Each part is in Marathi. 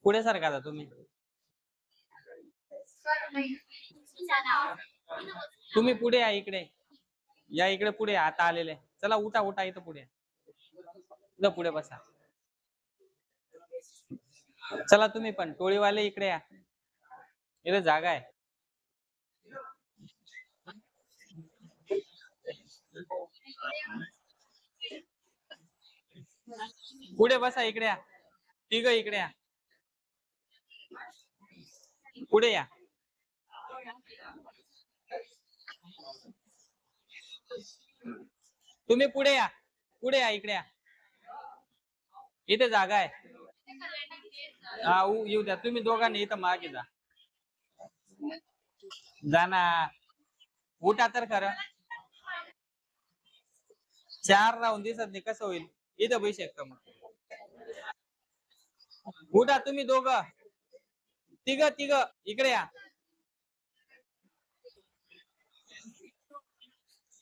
पुढे सरका आता तुम्ही. तुम्ही पुढे या, इकडे या, इकडे पुढे आता आलेले. चला उठा उठा, इथं पुढे इथं पुढे बसा. चला तुम्ही पण टोळीवाले इकडे या, इथे जागा आहे. पुढे बसा, इकडे या, तिघ इकडे या, पुढे या. तुम्ही पुढे या, पुढे या, इकडे या, इथे जागा आहे. हा येऊ द्या, तुम्ही दोघांनी इथं मागे जा. जाना, उठा तर खरं. 4 राहून दिसत नाही, कसं होईल? इथं बसू शकता मग. उठा तुम्ही दोघं, तिघ इकडे या,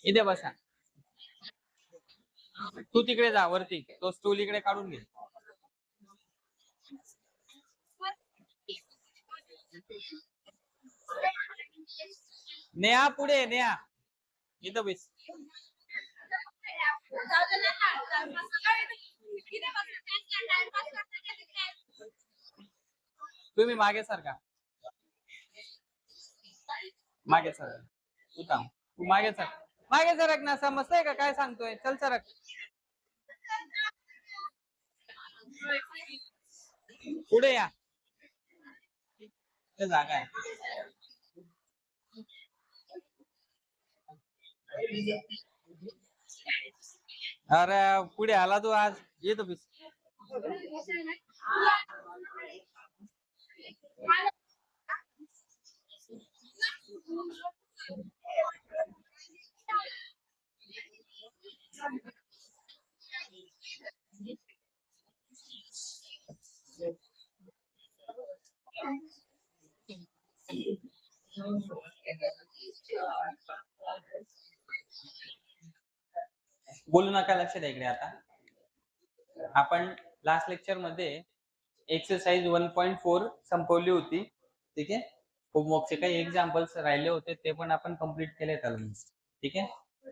इथे बसा. तू तिकडे जा वरती, तो स्टूल इकडे काढून घे. नेहा पुढे, नेहा इथं बस. तुम्ही मागे सरका, मागे सरक. तू थांब, तू मागे सरक, मागे सरक ना. समजतंय का काय सांगतोय? चल सरक. पुढे या, जागा आहे. अरे पुढे आला तू आज, येतो बस. बोलू नका, लक्ष द्या इकडे. आता आपण लास्ट लेक्चर मध्ये एक्सरसाइज 1.4 संपवली होती. ठीक आहे, होमवर्कचे काही एक्झाम्पल्स राहिले होते, ते पण आपण कंप्लीट केले. ठीक आहे,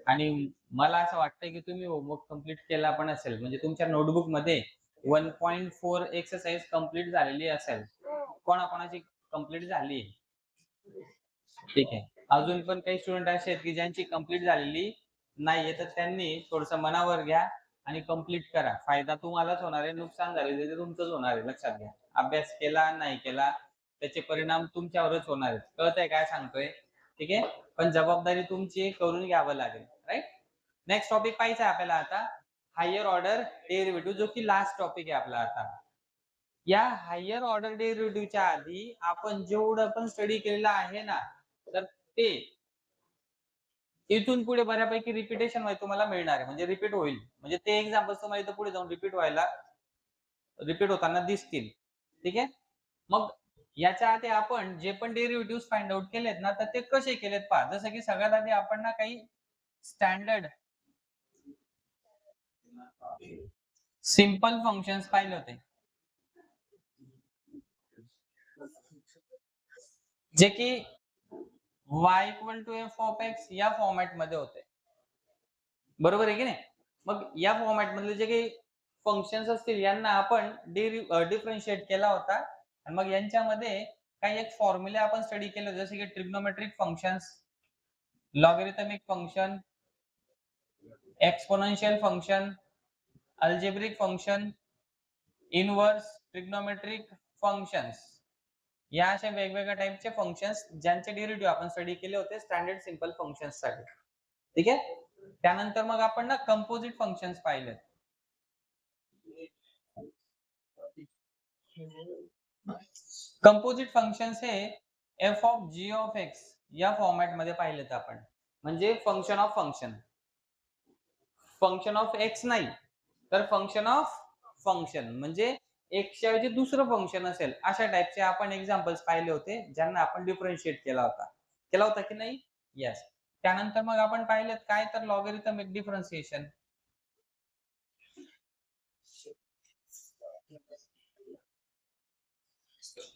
आणि मला असं वाटतंय की तुम्ही होमवर्क कंप्लीट केला पण असेल, म्हणजे तुमच्या नोटबुक मध्ये 1.4 एक्सरसाइज कंप्लीट झालेली असेल. कोणाकोणाची कंप्लीट झाली? ठीक आहे, अजून पण काही स्टुडंट असे आहेत की ज्यांची कंप्लीट झालेली नाहीये, तर त्यांनी थोडस मनावर घ्या आणि कंप्लीट करा. फायदा तुम्हालाच होणार आहे, नुकसान झालेलं ते तुमचंच होणार आहे. लक्षात घ्या, अभ्यास केला नाही केला त्याचे परिणाम तुमच्यावरच होणार आहेत. कळतंय काय सांगतोय? ठीक आहे, पण जबाबदारी तुमची करून घ्यावं लागेल. राईट. नेक्स्ट टॉपिक पाहायचा आहे आपल्याला आता, हायर ऑर्डर डेरिव्हेटिव्ह, जो की लास्ट टॉपिक आहे आपला. आता या हायर ऑर्डर डेरिव्हेटिव्हच्या आधी आपण जेवढं पण स्टडी केलेलं आहे ना, तर ते इथून पुढे बऱ्यापैकी रिपिटेशन तुम्हाला मिळणार आहे, म्हणजे रिपीट होईल. म्हणजे ते एक्झाम्पल तुम्हाला इथं पुढे जाऊन रिपीट होताना दिसतील. ठीक आहे, मग याच्या आधी आपण जे पण डेरिव्हेटिव्ह फाइंड आउट केलेत ना, तर ते कसे केलेत पहा. जसं की सगळ्यात आधी आपण ना काही स्टँडर्ड सिंपल फंक्शन्स पाहिले होते, जे की y = f of x या फॉर्मॅट मध्ये होते. बरोबर आहे की नाही? मग या फॉर्मॅट मधले जे काही फंक्शन्स असतील यांना आपण डिफरन्शिएट केला होता, आणि मग यांच्यामध्ये काही एक फॉर्म्युले आपण स्टडी केले, जसे की trigonometric functions, logarithmic function, exponential function, algebraic function, inverse, trigonometric functions, या अशा वेगवेगळ्या टाइपचे फंक्शन्स ज्यांचे डेरिव्हेटिव्ह आपण स्टडी केले होते स्टँडर्ड सिंपल फंक्शन्स साठी. ठीक आहे, त्यानंतर मग आपण ना कंपोजिट फंक्शन्स पाहिले. कंपोजिट फंक्शन्स हे f of g of x या फॉर्मॅट मध्ये पाहिलेत आपण. म्हणजे function of function. Function of x नाही, तर फंक्शन ऑफ फंक्शन म्हणजे एक्सच्या ऐवजी दुसरं फंक्शन असेल अशा टाइपचे आपण एक्झाम्पल्स पाहिले होते, ज्यांना आपण डिफरन्शिएट केला होता की नाही? येस. त्यानंतर मग आपण पाहिलेत काय, तर लॉगॅरिथमिक डिफरन्शिएशन.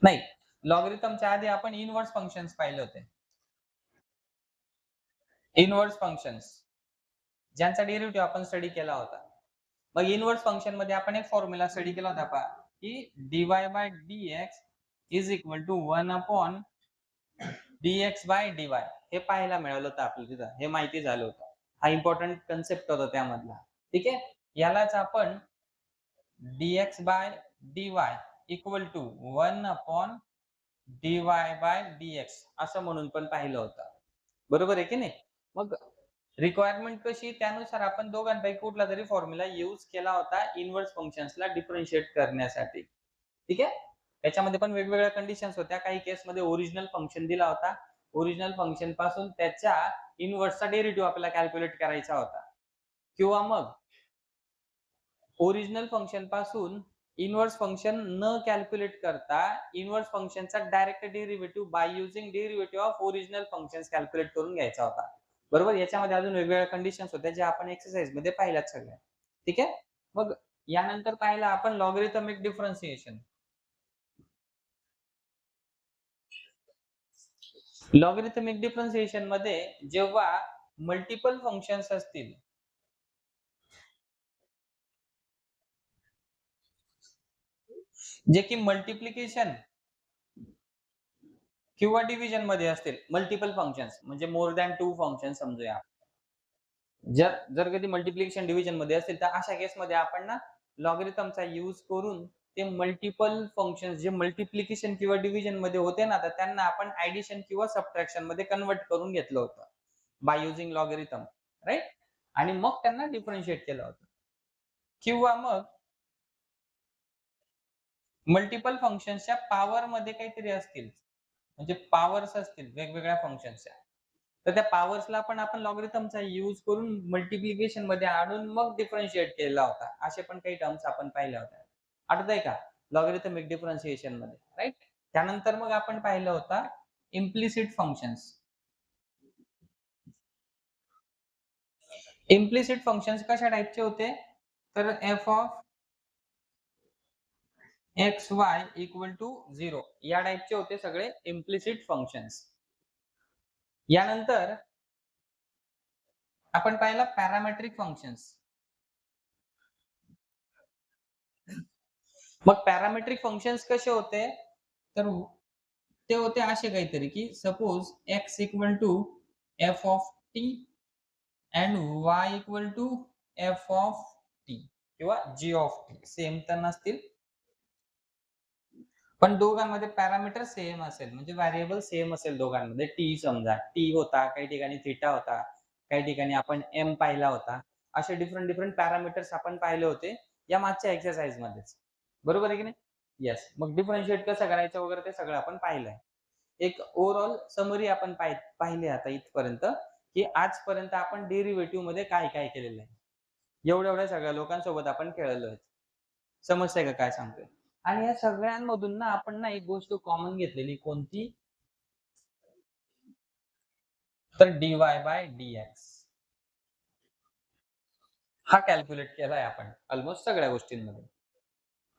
नाही, लॉगॅरिथमच्या आधी आपण इनव्हर्स फंक्शन्स पाहिले होते. इनव्हर्स फंक्शन्स ज्यांचा डेरिव्हेटिव्ह आपण स्टडी केला होता. मग इनव्हर्स फंक्शन मध्ये आपण एक फॉर्म्युला स्टडी केला होता पहा, की dy by dx is equal to 1 upon dx by dy. हे पाहायला मिळालं होतं आपल्याला तिथं, हे माहिती झालं होतं. हा इम्पॉर्टंट कन्सेप्ट होता त्यामधला. ठीक आहे. यालाच आपण dx by dy equal to 1 upon dy by dx असं म्हणून पण पाहिलं होतं. बरोबर आहे की नाही? मग रिक्वायरमेंट कशी, त्यानुसार आपण दोघांपैकी कुठला तरी फॉर्म्युला यूज केला होता इनव्हर्स फंक्शन्सला डिफरन्शिएट करण्यासाठी. ठीक आहे. त्याच्यामध्ये पण वेगवेगळ्या कंडिशन्स होत्या. काही केसमध्ये ओरिजिनल फंक्शन दिला होता. ओरिजिनल फंक्शन पासून त्याच्या इनव्हर्सचा डेरिव्हेटिव्ह आपल्याला कॅल्क्युलेट करायचा होता. किंवा मग ओरिजिनल फंक्शन पासून इनव्हर्स फंक्शन न कॅल्क्युलेट करता इनव्हर्स फंक्शनचा direct derivative by using derivative of original functions calculate करून घ्यायचा होता. बरोबर. याच्यामध्ये अजून वेगवेगळ्या कंडिशन्स होत्या ज्या आपण एक्सरसाइज मध्ये पाहिल्यात सगळ्या. ठीक आहे. मग यानंतर पाहिलं आपण लॉगॅरिथमिक डिफरन्शिएशन. लॉगॅरिथमिक डिफरन्शिएशन मध्ये जेव्हा मल्टिपल फंक्शन्स असतील, जे की मल्टिप्लिकेशन किंवा डिव्हिजन मध्ये असतील, मल्टिपल फंक्शन्स म्हणजे मोर दॅन 2 फंक्शन समजूया. जर जर कधी मल्टिप्लिकेशन डिव्हिजन मध्ये असेल, तर अशा केस मध्ये आपण ना लॉगॅरिथमचा यूज करून ते मल्टिपल फंक्शन्स जे मल्टिप्लिकेशन किंवा डिव्हिजन मध्ये होते ना, तर त्यांना आपण ऍडिशन किंवा सबट्रॅक्शन मध्ये कन्वर्ट करून घेतलं होतं बाय युजिंग लॉगॅरिथम, राइट? आणि मग त्यांना डिफरन्शिएट केलं होतं. किंवा मग मल्टिपल फंक्शन्सच्या पॉवर मध्ये काहीतरी असतील, म्हणजे पॉवर्स असतील वेगवेगळ्या फंक्शन्सच्या, तर त्या पॉवर्सला पण आपण लॉगॅरिथमचा यूज करून मल्टिप्लिकेशन मध्ये आणून मग डिफरन्शिएट केला होता. असे पण काही टर्म्स आपण पाहिल्या होत्या. आठवतंय का? लॉगॅरिथमिक डिफरन्शिएशन मध्ये, राइट? त्यानंतर मग आपण पाहिलं होता इम्प्लिसिट फंक्शन्स. इम्प्लिसिट फंक्शन्स कशा टाइपचे होते? तर f of x y equal to 0 या टाइपचे होते सगळे इम्प्लिसिट फंक्शन्स. यानंतर आपण पाहिलं पॅरामेट्रिक फंक्शन्स. मग पॅरामेट्रिक फंक्शन्स कसे होते? तर ते होते असे काहीतरी, की suppose x equal to f of t and y equal to f of t किंवा जी ऑफ टी. सेम तर नसतील, पण दोघांमध्ये पॅरामीटर सेम असेल, म्हणजे व्हेरिएबल सेम असेल दोघांमध्ये. टी समजा टी होता, काही ठिकाणी थीटा होता, काही ठिकाणी आपण एम पाहिला होता. असे डिफरंट डिफरंट पॅरामीटर्स आपण पाहिले होते या मागच्या एक्सरसाइज मध्येच. बरोबर आहे की नाही? येस. मग डिफरन्शिएट कसं करायचं वगैरे ते सगळं आपण पाहिलंय. एक ओव्हरऑल समरी आपण पाहिली आता इथपर्यंत, की आजपर्यंत आपण डेरिव्हेटिव्ह मध्ये काय काय केलेलं आहे. एवढ्या एवढ्या सगळ्या लोकांसोबत आपण खेळलो आहे. समजतंय का काय सांगतोय? आणि या सगळ्यांमधून ना आपण ना एक गोष्ट कॉमन घेतलेली, कोणती? तर dy बाय dx हा कॅल्क्युलेट केलाय आपण ऑलमोस्ट सगळ्या गोष्टींमध्ये,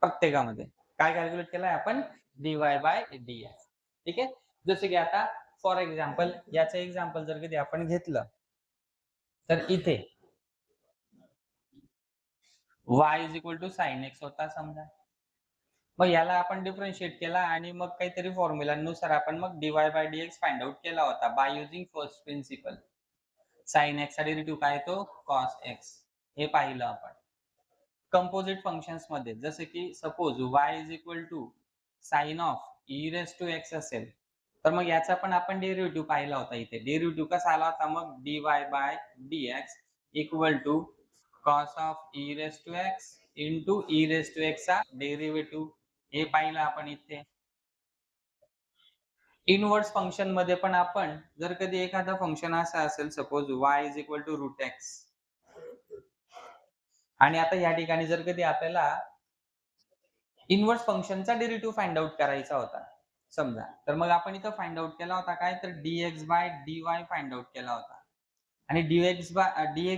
प्रत्येकामध्ये. काय कॅल्क्युलेट केलाय आपण? dy by dx. ठीक आहे. जसं की आता फॉर एक्झाम्पल याचं एक्झाम्पल जर कधी आपण घेतलं, तर इथे y is equal to sine x होता समजा. मग याला आपण डिफरन्शिएट केला आणि मग काहीतरी फॉर्म्युलानुसार आपण मग dy by dx find out केला होता by using first principle. Sine x चा डेरिव्हेटिव्ह काय तो? Cos x. हे पाहिलं आपण. कंपोजिट फंक्शन्स मध्ये जसं की suppose y is equal to sine of e raise to x असेल, तर मग याचा पण आपण डेरिव्हेटिव्ह पाहिला होता इथे. डेरिव्हेटिव्ह कसा आला होता मग? dy by dx equal to cos of e raise to x into e raise to x चा डेरिव्हेटिव्ह हे पाहिलं आपण इथे. इनवर्स फंक्शन मध्ये पण आपण जर कधी एखादा फंक्शन असा असेल suppose y is equal to root x, आणि आता या ठिकाणी जर कधी आपल्याला इनवर्स फंक्शनचा डेरिव्हेटिव्ह फाइंड आउट करायचा होता समजा, तर मग आपण इथं फाइंड आउट केला होता काय, तर dx by dy find out केला होता. आणि dx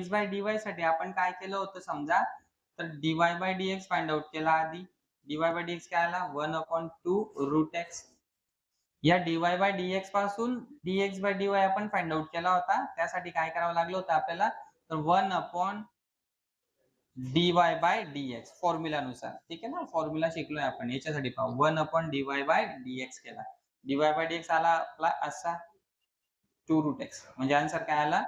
बाय dy साठी आपण काय केलं होतं समजा, तर dy by dx find out केला आधी. dy बाय dx काय आला 1/2 रूट एक्स. या dy बाय dx पासून dx बाय dy आपण फाइंड आउट केला होता. त्यासाठी काय करावं लागलं होतं आपल्याला, तर 1/dy बाय dx फॉर्म्युला नुसार. ठीक आहे ना, फॉर्म्युला शिकलोय आपण. याच्यासाठी पहा 1/dy बाय dx केला. dy बाय dx आला आपला असा 2 रूट एक्स, म्हणजे आन्सर काय आला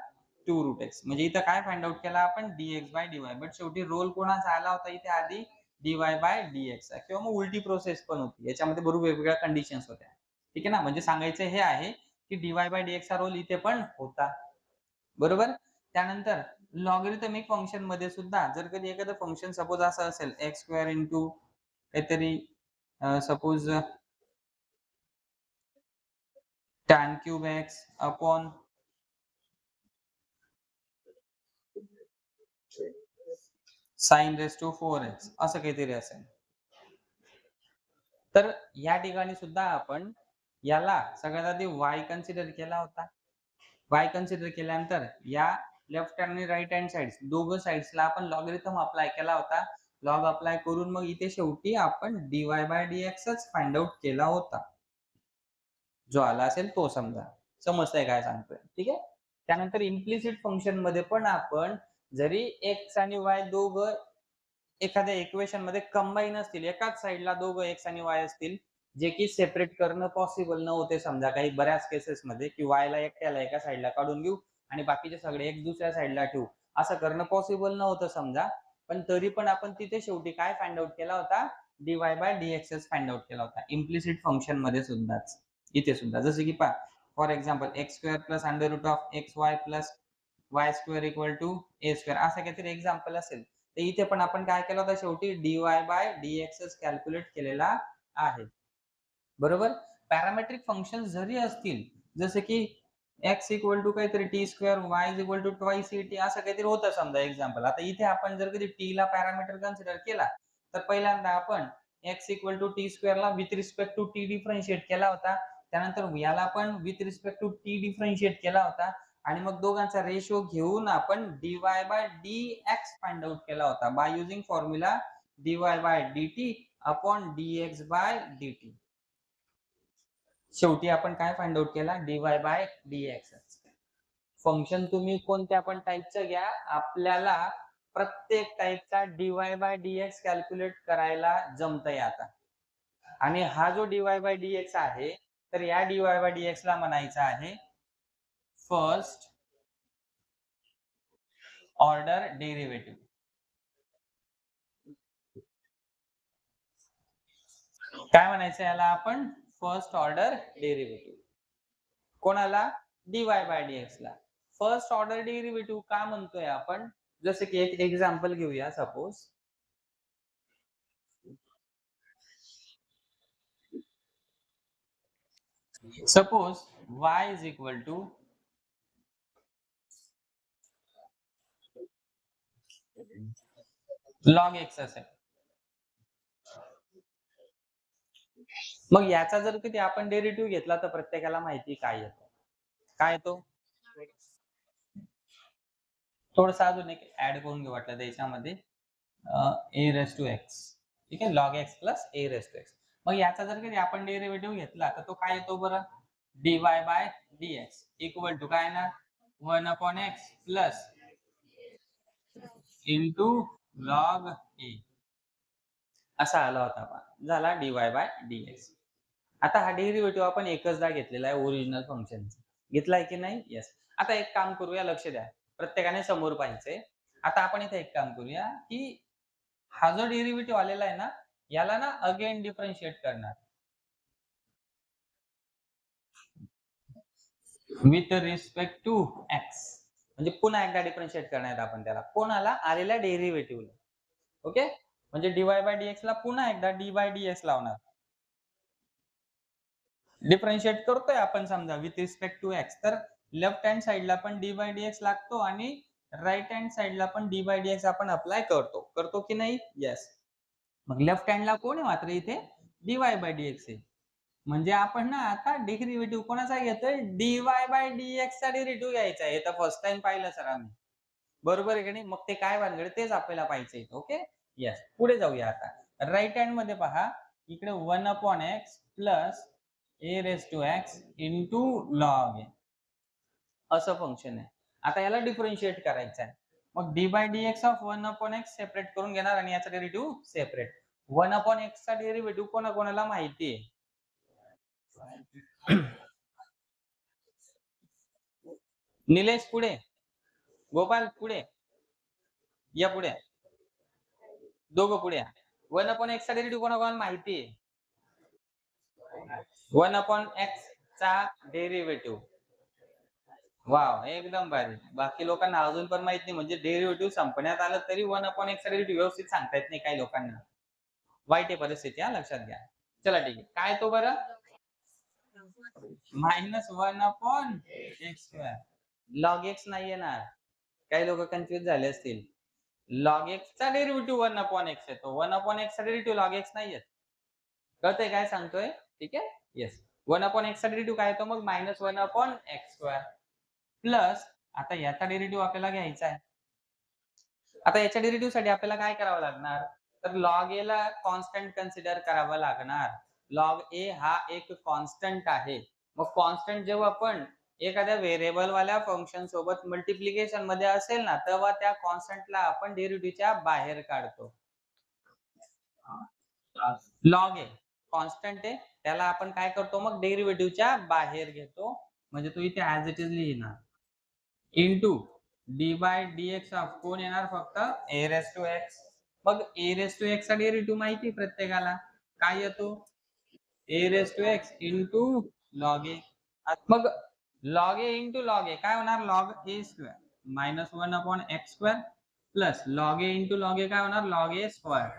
2 रूट एक्स. म्हणजे इथं काय फाइंड आउट केला आपण dx बाय dy. बट शेवटी रोल कोणाचा आला होता इथे आधी, dy बाय dx. किंवा मग उलटी प्रोसेस पण होती. याच्यामध्ये बरोबर वेगवेगळ्या कंडिशन्स होत्या. ठीक आहे ना, म्हणजे सांगायचं हे आहे की dy बाय dx चा रोल इथे पण होता. बरोबर. त्यानंतर लॉगरिथमिक फंक्शन मध्ये सुद्धा जर कधी एखादं फंक्शन सपोज असं असेल एक्स स्क्वेअर इंटू काहीतरी suppose tan cube x upon sine raise to 4x असं काहीतरी असेल, तर या ठिकाणी सुद्धा आपण याला सगळ्यात आधी y कन्सिडर केला होता. y कन्सिडर केल्यानंतर या लेफ्ट आणि राईट हँड साइड दोघं साइड्सला आपण लॉगरिथम अप्लाय केला होता. लॉग अप्लाय करून मग इथे शेवटी आपण dy बाय dx च फाइंड आउट केला होता. जो आला असेल तो समजा. समजतंय काय सांगतोय? ठीक आहे. त्यानंतर इम्प्लिसिट फंक्शन मध्ये पण आपण जरी x आणि y दोघं एखाद्या इक्वेशन मध्ये कंबाईन असतील, एकाच साइडला दोघं x आणि y असतील, जे की सेपरेट करणं पॉसिबल नव्हते समजा काही बऱ्याच केसेस मध्ये, की y ला एकट्याला एका साइडला काढून घेऊ आणि बाकीचे सगळे एक दुसऱ्या साइडला ठेवू, असं करणं पॉसिबल नव्हतं समजा. पण तरी पण आपण तिथे शेवटी काय फाइंड आउट केला होता, dy by dx find out केला होता इम्प्लिसिट फंक्शन मध्ये सुद्धाच. इथे सुद्धा जसं की पहा, for example x square plus under root of x y plus y square equal to a square, असं काहीतरी एक्झाम्पल असेल, तर इथे पण आपण काय केलं होतं शेवटी dy बाय dx कॅल्क्युलेट केलेला आहे. बरोबर. पॅरामेट्रिक फंक्शन जरी असतील, जसे की x इक्वल टू काहीतरी t square, y is equal to twice t, असं काहीतरी होतं समजा एक्झाम्पल. आता इथे आपण जर कधी टी ला पॅरामीटर कन्सिडर केला, तर पहिल्यांदा आपण x equal to t square ला with respect to t differentiate केला होता. त्यानंतर याला पण with respect to t differentiate केला होता. आणि मग दोघांचा रेशो घेऊन आपण dy by dx find out केला होता by using formula dy by dt upon dx by dt. शेवटी आपण काय फाइंड आउट केला, dy बाय dx. फंक्शन तुम्ही कोणत्या पण टाइपचं घ्या, आपल्याला प्रत्येक टाइपचा dy बाय dx कॅल्क्युलेट करायला जमतंय आता. आणि हा जो dy बाय dx आहे, तर या dy बाय dx ला म्हणायचं आहे फर्स्ट ऑर्डर डेरिव्हेटिव्ह. काय म्हणायचं याला आपण, फर्स्ट ऑर्डर डेरिव्हेटिव्ह. कोणाला, dy बाय dx ला. फर्स्ट ऑर्डर डेरिव्हेटिव्ह का म्हणतोय आपण, जसं की एक एक्झाम्पल घेऊया. Suppose y is equal to log x असेल. मग याचा जर कधी आपण डेरिव्हेटिव्ह घेतला, तर प्रत्येकाला माहिती काय येतो, काय येतो. थोडस अजून एक ऍड करून घेऊ वाटलं त्याच्यामध्ये, ए रेस टू एक्स. ठीक आहे, log x plus a raise to x. मग याचा जर कधी आपण डेरिव्हेटिव्ह घेतला, तर तो काय येतो बरं, dy by dx equal to काय ना 1/x प्लस इंटू लॉग ए, असा आला होता पहा. झाला dy बाय dx. आता हा डेरिव्हेटिव्ह आपण एकचदा घेतलेला आहे ओरिजिनल फंक्शनचा. घेतलाय की नाही? येस. आता एक काम करूया, लक्ष द्या. प्रत्येकाने समोर पाहायचंय. आता आपण इथे एक काम करूया, की हा जो डेरिव्हेटिव्ह आलेला आहे ना, याला ना अगेन डिफरन्शिएट करणार. With respect to x. म्हणजे पुन्हा एकदा डिफरन्शिएट करणार आपण त्याला. कोणाला, आलेल्या डेरिव्हेटिव्हला. ओके. म्हणजे dy बाय dx ला पुन्हा एकदा d बाय dx लावणार. डिफरन्शिएट करतोय आपण समजा विथ रिस्पेक्ट टू x, तर लेफ्ट हँड साइडला पण d बाय dx लागतो आणि राईट हँड साइडला पण d बाय dx आपण अप्लाय करतो की नाही? येस. मग लेफ्ट हँडला कोण आहे मात्र इथे? dy बाय dx आहे. म्हणजे आपण ना आता डेरिव्हेटिव्ह कोणाचा घेतोय? dy बाय dx चा डेरिव्हेटिव्ह घ्यायचा आहे. हे तर फर्स्ट टाइम पाहिलं सर आम्ही. बरोबर आहे की नाही? मग ते काय भानगड तेच आपल्याला पाहिजे. ओके? येस. पुढे जाऊया आता. राइट हँड मध्ये पहा, इकडे 1/x plus a raise to x into log असं फंक्शन आहे. आता याला डिफरन्शिएट करायचं आहे. मग d by dx of 1/x separate करून घेणार आणि याचा डेरिव्हेटिव्ह सेपरेट. 1/x चा डेरिव्हेटिव्ह कोणाकोणाला माहिती आहे? निलेश पुढे, गोपाल पुढे या, पुढे दोघं पुढे या. 1/x चा डेरिव्हेटिव्ह कोणाकोणाला माहिती आहे? 1/x चा डेरिव्हेटिव्ह. वाव, एकदम भारी. बाकी लोकांना अजून पण माहित नाही, म्हणजे डेरिव्हेटिव्ह संपण्यात आलं तरी 1/x चा डेरिव्हेटिव्ह व्यवस्थित सांगता येत नाही काही लोकांना. वाईट आहे परिस्थिती, हा लक्षात घ्या. चला ठीक आहे. काय तो बरं? -1/x². लॉग एक्स नाही येणार. काही लोक कन्फ्युज झाले असतील. लॉग एक्स चा डेरिव्हेटिव्ह 1/x येतो. 1/x चा डेरिव्हेटिव्ह लॉग एक्स नाही येत. कळतंय काय सांगतोय? ठीक आहे? येस. 1/x चा डेरिव्हेटिव्ह काय येतो मग? -1/x². प्लस आता याचा डेरिव्हेटिव्ह आपल्याला घ्यायचा आहे. आता याच्या डेरिव्हेटिव्ह साठी आपल्याला काय करावं लागणार? तर लॉग ए ला कॉन्स्टंट कन्सिडर करावं लागणार. लॉग ए हा एक कॉन्स्टंट आहे. मग कॉन्स्टंट जेव्हा आपण एखाद्या व्हेरिएबल वाल्या फंक्शन सोबत मल्टिप्लिकेशन मध्ये असेल ना, तेव्हा त्या कॉन्स्टंटला आपण डेरिव्हेटिव्हच्या बाहेर काढतो. लॉग ए कॉन्स्टंट आहे, त्याला आपण काय करतो मग? डेरिव्हेटिव्हच्या बाहेर घेतो. म्हणजे तो इथे ऍज इट इज लिहिणार. Into d by dx of कोण येणार? फक्त a रेज टू x. मग a रेज टू x चा डेरिव्हेटिव्ह माहिती प्रत्येकाला काय येतो? a raise to x into log a. मग log a into log a काय होणार? Log a square minus 1/x² plus log a into log a काय होणार? Log a square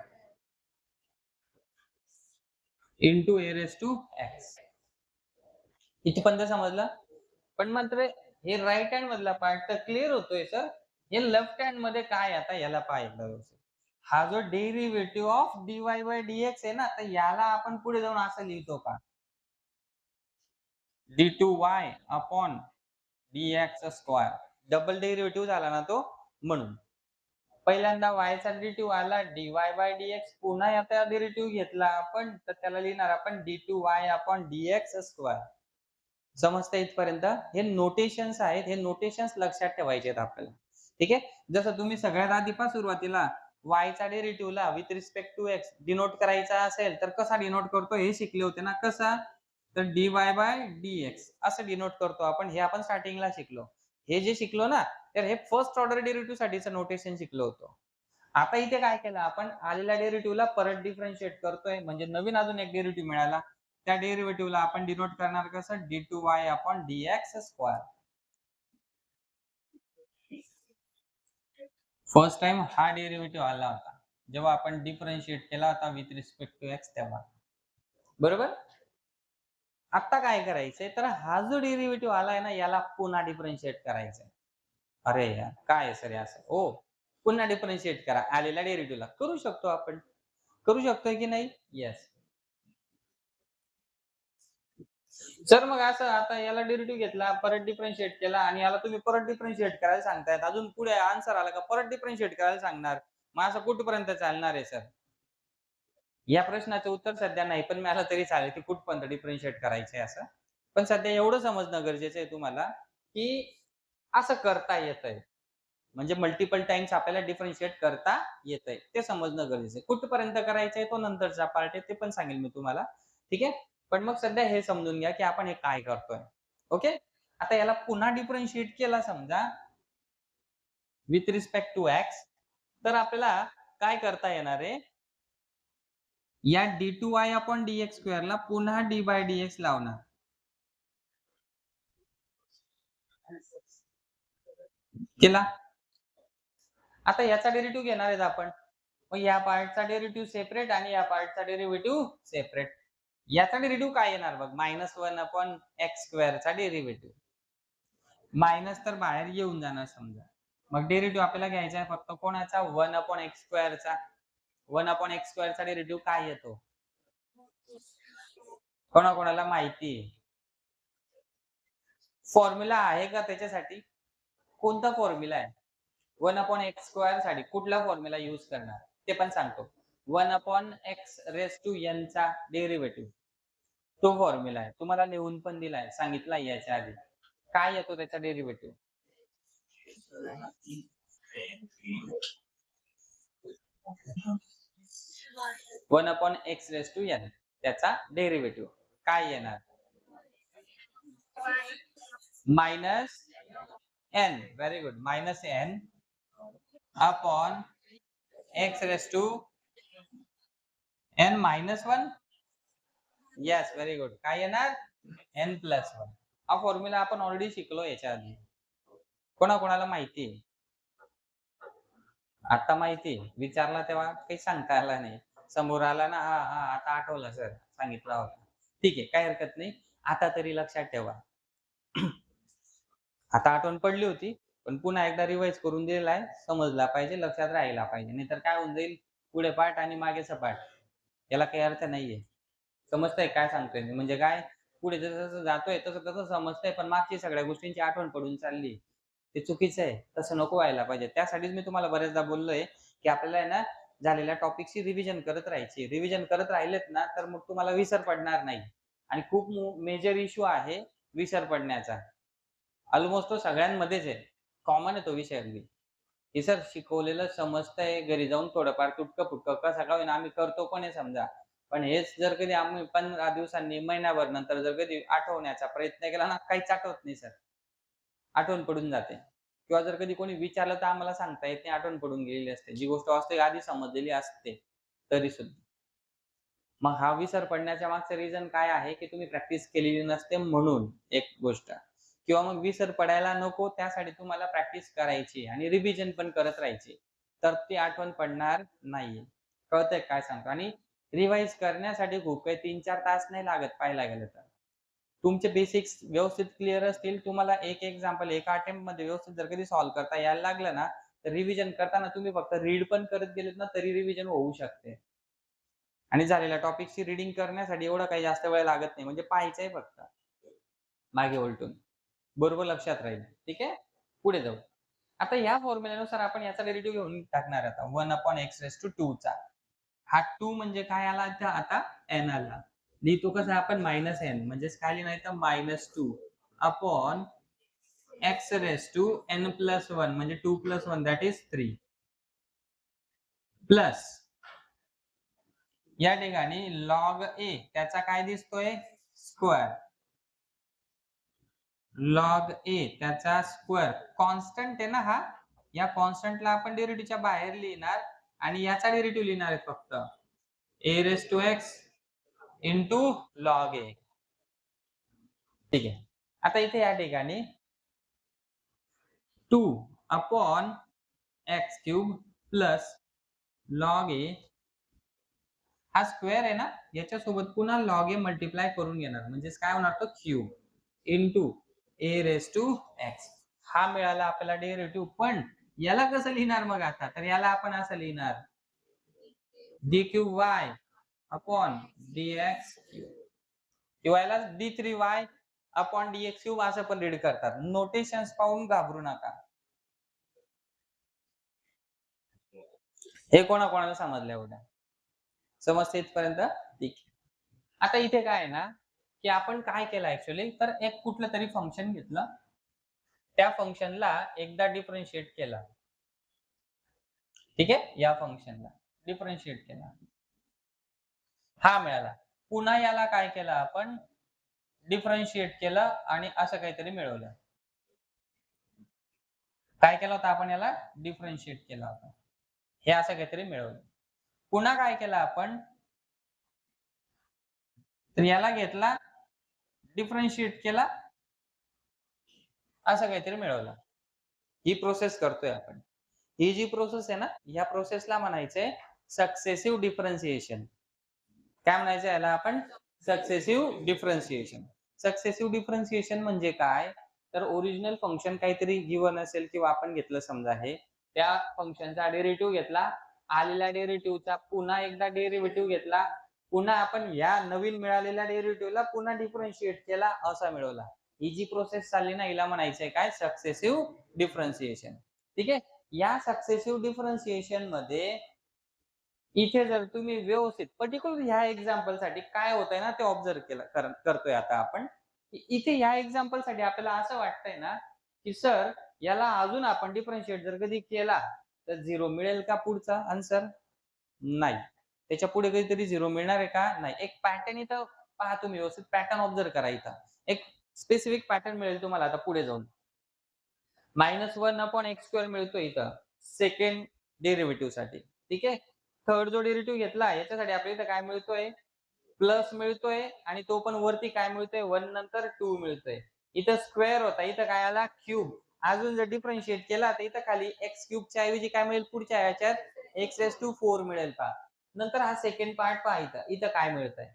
into a raise to x. इथपर्यंत समजलं? पण मात्र हे राईट हँड मधला पार्ट तर क्लिअर होतोय सर. हे लेफ्ट हँड मध्ये काय आता याला पाहिलं व्यवस्थित. हा जो derivative of dy by dx आहे ना, तर याला आपण पुढे जाऊन असं लिहितो का? d2y upon dx². Double derivative झाला ना तो, म्हणून. पहिल्यांदा y चा डेरिव्हेटिव्ह आला dy बाय dx, पुन्हा याचा डेरिव्हेटिव्ह घेतला आपण, तर त्याला लिहिणार आपण d2y अपॉन dx². समजतं इथपर्यंत? हे नोटेशन्स आहेत. हे नोटेशन्स लक्षात ठेवायचे आहेत आपल्याला. ठीक आहे? जसं तुम्ही सगळ्यात आधी सुरुवातीला y चा डेरिव्हेटिव्हला with respect to x denote करायचा असेल, तर कसा डिनोट करतो हे शिकले होते ना. कसा? तर dy बाय dx असं डिनोट करतो आपण. हे आपण स्टार्टिंगला शिकलो. हे जे शिकलो ना, तर हे फर्स्ट ऑर्डर डेरिव्हेटिव्ह साठीचं नोटेशन शिकलो होतो. आता इथे काय केलं आपण? आलेल्या डेरिव्हेटिव्हला परत डिफरन्शिएट करतोय, म्हणजे नवीन अजून एक डेरिव्हेटिव्ह मिळाला. त्या डेरिव्हेटिव्हला आपण डिनोट करणार कसं? d2y upon dx². First time हा डेरिव्हेटिव्ह आला होता जेव्हा आपण डिफरन्शिएट केला होता विथ रिस्पेक्ट टू x तेव्हा. बरोबर? आता काय करायचंय? तर हा जो डेरिव्हेटिव्ह आलाय ना, याला पुन्हा डिफरन्शिएट करायचंय. अरे यार, काय आहे सर हे असं? हो, पुन्हा डिफरन्शिएट करा आलेल्या डेरिव्हेटिव्हला. करू शकतो आपण. करू शकतोय की नाही? येस. सर मग असं आता याला डेरिव्हेटिव्ह घेतला, परत डिफरन्शिएट केला आणि याला तुम्ही परत डिफरन्शिएट करायला सांगतायत. अजून पुढे आन्सर आला का परत डिफरन्शिएट करायला सांगणार. मग असं कुठपर्यंत चालणार आहे सर? या प्रश्नाचं उत्तर सध्या नाही, पण मिळालं तरी चालेल, की कुठपर्यंत डिफरन्शिएट करायचंय असं. पण सध्या एवढं समजणं गरजेचं आहे तुम्हाला, की असं करता येतंय. म्हणजे मल्टिपल टाइम्स आपल्याला डिफरन्शिएट करता येतंय. ते समजणं गरजेचं आहे. कुठपर्यंत करायचंय तो नंतरचा पार्ट आहे, ते पण सांगेल मी तुम्हाला. ठीक आहे? पण मग सध्या हे समजून घ्या, की आपण हे काय करतोय. ओके? आता याला पुन्हा डिफरन्शिएट केला समजा विथ रिस्पेक्ट टू x, तर आपल्याला काय करता येणार आहे? या d2y अपॉन dx² ला पुन्हा d बाय dx लावणार. केला. आता याचा डेरिव्हेटिव्ह घेणार आहेत आपण. मग या पार्टचा डेरिव्हेटिव्ह सेपरेट आणि या पार्टचा डेरिव्हेटिव्ह सेपरेट. याचा डेरिव्हेटिव्ह काय येणार बघ, -1/x² चा डेरिव्हेटिव्ह. मायनस तर बाहेर येऊन जाणार समजा. मग डेरिव्हेटिव्ह आपल्याला घ्यायचा आहे फक्त कोणाचा, 1/x² चा. 1/x² चा डेरिव्हेटिव्ह काय येतो कोणाकोणाला माहिती आहे? फॉर्म्युला आहे का त्याच्यासाठी? कोणता फॉर्म्युला आहे 1/x² साठी? कुठला फॉर्म्युला यूज करणार ते पण सांगतो. 1/x⁴n चा डेरिव्हेटिव्ह, तो फॉर्म्युला आहे. तुम्हाला लिहून पण दिलाय, सांगितलाय याच्या आधी. काय येतो त्याचा डेरिव्हेटिव्ह? 1/x⁴n त्याचा डेरिव्हेटिव्ह काय येणार? -n. Very good. -n upon x⁴n-1. Yes, very good. काय येणार? n+1. हा फॉर्म्युला आपण ऑलरेडी शिकलो याच्या आधी. कोणाकोणाला माहिती आहे? आता माहिती विचारला तेव्हा काही सांगता आला नाही. समोर आला ना, हा हा आता आठवलं सर, सांगितला होता. ठीक आहे, काही हरकत नाही. आता तरी लक्षात ठेवा. आता आठवण पडली होती, पण पुन्हा एकदा रिवाइज करून दिलेला समजला पाहिजे, लक्षात राहिला पाहिजे. नाहीतर काय होऊन जाईल, पुढे पाठ आणि मागे सपाट. याला काही अर्थ नाहीये. समजतंय काय सांगतोय मी? म्हणजे काय, पुढे जसं जातोय तसं समजतंय, पण मागची सगळ्या गोष्टींची आठवण पडून चालली. ते चुकीचं आहे. तसं नको व्हायला पाहिजे. त्यासाठीच मी तुम्हाला बरेचदा बोललोय, की आपल्याला आहे ना, झालेल्या टॉपिकची रिव्हिजन करत राहायची. रिव्हिजन करत राहिलेत ना, तर मग तुम्हाला विसर पडणार नाही. आणि खूप मेजर इश्यू आहे विसर पडण्याचा. ऑलमोस्ट तो सगळ्यांमध्येच आहे. कॉमन आहे तो विषय अगदी. हे सर शिकवलेलं समजतंय, घरी जाऊन थोडंफार तुटकं-फुटकं कसं का होईना आम्ही करतो पण आहे समजा. पण हेच जर कधी आम्ही 15 दिवसांनी, महिनाभर नंतर जर कधी आठवण्याचा प्रयत्न केला ना, काहीच आठवत नाही सर. आठवण पडून जाते. किंवा जर कधी कोणी विचारलं तर आम्हाला सांगता येत नाही, आठवण पडून गेलेली असते. जी गोष्ट वास्तविक आधी समजलेली असते तरीसुद्धा. मग हा विसर पडण्याच्या मागचं रिझन काय आहे, की तुम्ही प्रॅक्टिस केलेली नसते म्हणून एक गोष्ट. किंवा मग विसर पडायला नको त्यासाठी तुम्हाला प्रॅक्टिस करायची आणि रिव्हिजन पण करत राहायची. तर ती आठवण पडणार नाहीये. कळतंय काय सांगतो? आणि रिवाईज करण्यासाठी खूप काही 3-4 तास नाही लागत पाहायला गेलं तर. तुमचे बेसिक्स व्यवस्थित क्लिअर असतील, तुम्हाला एक एक्झाम्पल एका अटेम्प्टमध्ये व्यवस्थित जर कधी सॉल्व्ह करता यायला लागलं ना, तर रिव्हिजन करताना तुम्ही फक्त रीड पण करत गेलेत ना, तरी रिव्हिजन होऊ शकते. आणि झालेल्या टॉपिकची रीडिंग करण्यासाठी एवढा काही जास्त वेळ लागत नाही. म्हणजे पाहायचंय फक्त मागे उलटून. बरोबर लक्षात राहील. ठीक आहे? पुढे जाऊ. आता या फॉर्म्युल्यानुसार आपण याचा डेरिव्हेटिव्ह घेऊन टाकणार आता 1/x⁴2 चा. हा 2 म्हणजे काय आला आता n आला. लिहितो कसं आपण -n म्हणजेच काय लिहिणार इथं -2 अपॉन x⁴n+1 म्हणजे 2 + 1 दॅट इज 3 प्लस या ठिकाणी log a त्याचा काय दिसतोय स्क्वेअर. log a त्याचा स्क्वेअर कॉन्स्टंट आहे ना हा. या कॉन्स्टंटला आपण डेरिव्हेटिव्हच्या बाहेर लिहिणार आणि याचा डेरिव्हेटिव्ह लिहिणार आहे फक्त a⁴x log a. ठीक आहे. आता इथे या ठिकाणी 2 upon x³ plus log a हा स्क्वेअर आहे ना, याच्यासोबत पुन्हा log a मल्टिप्लाय करून घेणार. म्हणजेच काय होणार तो क्यूब इंटू a⁴x. हा मिळाला आपल्याला डेरिव्हेटिव्ह. पण याला कसं लिहिणार मग आता? तर याला आपण असं लिहिणार d³ अपॉन dx³ किंवा याला d3y अपॉन dx³ असं पण रीड करतात. नोटेशन्स पाहून घाबरू नका. हे कोणाकोणाला समजलं एवढं? समजते इथपर्यंत? ठीक. आता इथे काय आहे ना, की आपण काय केलं ऍक्च्युअली, तर एक कुठलं तरी फंक्शन घेतलं. त्या फंक्शनला एकदा डिफरन्शिएट केलं. ठीक आहे? या फंक्शनला डिफरन्शिएट केला. हा मिळाला. पुन्हा याला काय केलं आपण? डिफरन्शिएट केलं आणि असं काहीतरी मिळवलं. काय केलं होतं आपण याला? डिफरन्शिएट केला होता. हे असं काहीतरी मिळवलं. पुन्हा काय केलं आपण? तर याला घेतला, डिफरन्शिएट केला, असं काहीतरी मिळवलं. ही प्रोसेस करतोय आपण. ही जी प्रोसेस आहे ना, या प्रोसेसला म्हणायचंय सक्सेसिव्ह डिफरन्शिएशन. काय म्हणायचं याला आपण? Successive differentiation. सक्सेसिव्ह डिफरन्शिएशन म्हणजे काय? तर ओरिजिनल फंक्शन काहीतरी गिव्हन असेल किंवा आपण घेतलं समजा हे, त्या फंक्शनचा डेरिव्हेटिव्ह घेतला, आलेल्या डेरिव्हेटिव्हचा पुन्हा एकदा डेरिव्हेटिव्ह घेतला, पुन्हा आपण या नवीन मिळालेल्या डेरिव्हेटिव्हला पुन्हा डिफरन्शिएट केला, असा मिळवला. ही जी प्रोसेस चालली ना, हिला म्हणायचंय काय? Successive differentiation. ठीक आहे? या सक्सेसिव्ह डिफरन्शिएशन मध्ये इथे जर तुम्ही व्यवस्थित पर्टिक्युलर ह्या एक्झाम्पलसाठी काय होतंय ना, ते ऑब्झर्व्ह करतोय आता आपण. इथे ह्या एक्झाम्पलसाठी आपल्याला असं वाटतंय ना, की सर याला अजून आपण डिफरन्शिएट जर कधी केला, तर 0 मिळेल का पुढचा आन्सर? नाही. त्याच्या पुढे काहीतरी 0 मिळणार आहे का? नाही. एक पॅटर्न इथं पहा, तुम्ही व्यवस्थित पॅटर्न ऑब्झर्व्ह करा इथं. एक स्पेसिफिक पॅटर्न मिळेल तुम्हाला आता पुढे जाऊन. -1/x² मिळतोय इथं सेकंड डेरिव्हेटिव्हसाठी. ठीक आहे. थर्ड जो डेरिव्हेटिव्ह घेतला याच्यासाठी आपल्याला इथं काय मिळतोय? प्लस मिळतोय आणि तो पण वरती काय मिळतोय? 1 नंतर 2 मिळतोय. इथं स्क्वेअर होता, इथं काय आला? क्यूब. अजून जर डिफरन्शिएट केला तर इथं खाली x क्यूबच्या ऐवजी काय मिळेल पुढच्या ह्याच्यात x⁴ मिळेल पहा. नंतर हा सेकंड पार्ट पहा इथं. इथं काय मिळतंय?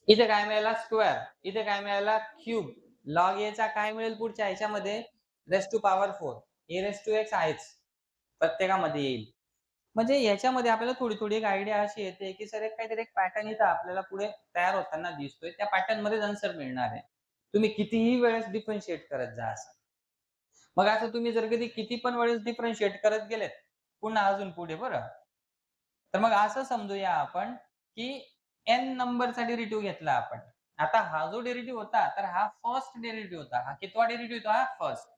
इथे काय मिळाला? स्क्वेअर. इथे काय मिळाला? क्यूब. लॉग चा काय मिळेल पुढच्या ह्याच्यामध्ये? ⁴. a⁴ आहेच. प्रत्येकामध्ये येईल. म्हणजे याच्यामध्ये आपल्याला थोडी-थोडी एक आयडिया अशी येते, की सर एक काहीतरी एक पॅटर्न इथं आपल्याला पुढे तयार होताना दिसतोय. त्या पॅटर्नमध्येच आन्सर मिळणार आहे. तुम्ही कितीही वेळेस डिफरन्शिएट करत जा असं. मग असं तुम्ही जर कधी किती पण वेळेस डिफरन्शिएट करत गेलेत, पुन्हा अजून पुढे बरं. तर मग असं समजूया आपण, की n नंबरचा डेरिव्हेटिव्ह घेतला आपण. आता हा जो डेरिव्हेटिव्ह होता, तर हा फर्स्ट डेरिव्हेटिव्ह होता. हा कितवा डेरिव्हेटिव्ह होता? हा फर्स्ट.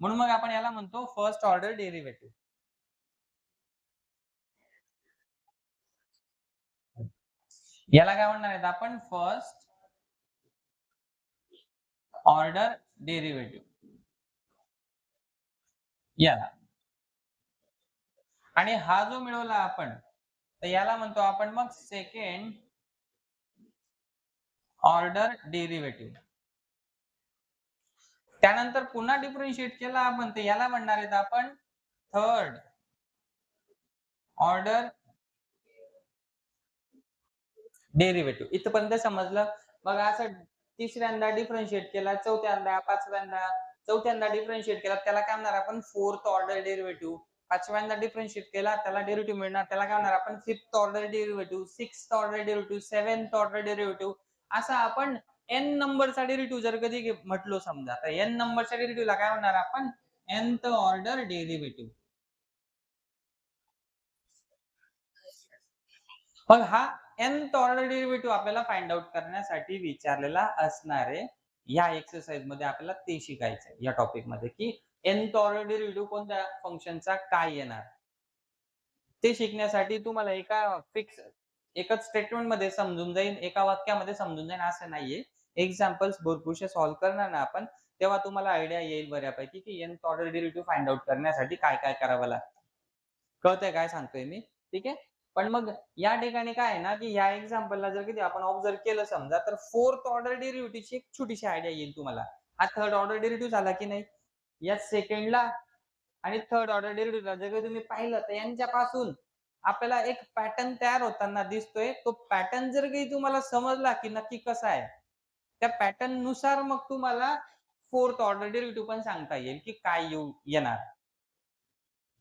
म्हणून मग आपण याला म्हणतो फर्स्ट ऑर्डर डेरिव्हेटिव्ह. याला काय म्हणणार आहेत आपण? First order derivative. याला. आणि हा जो मिळवला आपण, तर याला म्हणतो आपण मग सेकंड ऑर्डर डेरिव्हेटिव्ह. त्यानंतर पुन्हा डिफरन्शिएट केला आपण, तर याला म्हणणार आहेत आपण थर्ड ऑर्डर डेरिव्हेटिव्ह. इथपर्यंत समजलं? मग असं तिसऱ्यांदा डिफरन्शिएट केला, चौथ्यांदा, पाचव्यांदा, चौथ्यांदा डिफरन्शिएट केला, त्याला काय म्हणणार आपण? Fourth order derivative. पाचव्यांदा डिफरन्शिएट केला, त्याला डेरिव्हेटिव्ह मिळणार, त्याला काय म्हणणार आपण? Fifth order derivative, sixth order derivative, seventh order derivative. असं आपण n नंबरचा डेरिव्हेटिव्ह जर कधी म्हटलो समजा, तर n नंबरच्या डेरिव्हेटिव्हला काय म्हणणार आपण? nth order derivative. मग हा nth ऑर्डर डेरिव्हेटिव्ह आपल्याला फाइंड आउट करण्यासाठी विचारलेला असणार आहे. या एक्सरसाइज मध्ये आपल्याला ते शिकायचं आहे या टॉपिक मध्ये, की nth ऑर्डर डेरिव्हेटिव्ह कोणत्या फंक्शनचा काय येणार. ते शिकण्यासाठी तुम्हाला एका फिक्स एकच स्टेटमेंट मध्ये समजून जाईल, एका वाक्यामध्ये समजून जाईल असं नाहीये. एक्झाम्पल्स भरपूरशे सॉल्व्ह करणार ना आपण, तेव्हा तुम्हाला आयडिया येईल बऱ्यापैकी, की nth order derivative find out करण्यासाठी काय काय करावं लागतं. कळतंय काय सांगतोय मी? ठीक आहे. पण मग या ठिकाणी काय आहे ना, की या एक्झाम्पलला जर कधी आपण ऑब्झर्व्ह केलं समजा, तर फोर्थ ऑर्डर डेरिव्हेटिव्हची एक छोटीशी आयडिया येईल तुम्हाला. हा थर्ड ऑर्डर डेरिव्हेटिव्ह झाला की नाही? या सेकंडला आणि थर्ड ऑर्डर डेरिव्हेटिव्हला जर का तुम्ही पाहिलं, तर यांच्यापासून आपल्याला एक पॅटर्न तयार होताना दिसतोय. तो पॅटर्न जर काही तुम्हाला समजला, की नक्की कसा आहे, त्या पॅटर्न नुसार मग तुम्हाला फोर्थ ऑर्डर डेरिव्हेटिव्ह पण सांगता येईल, की काय येणार.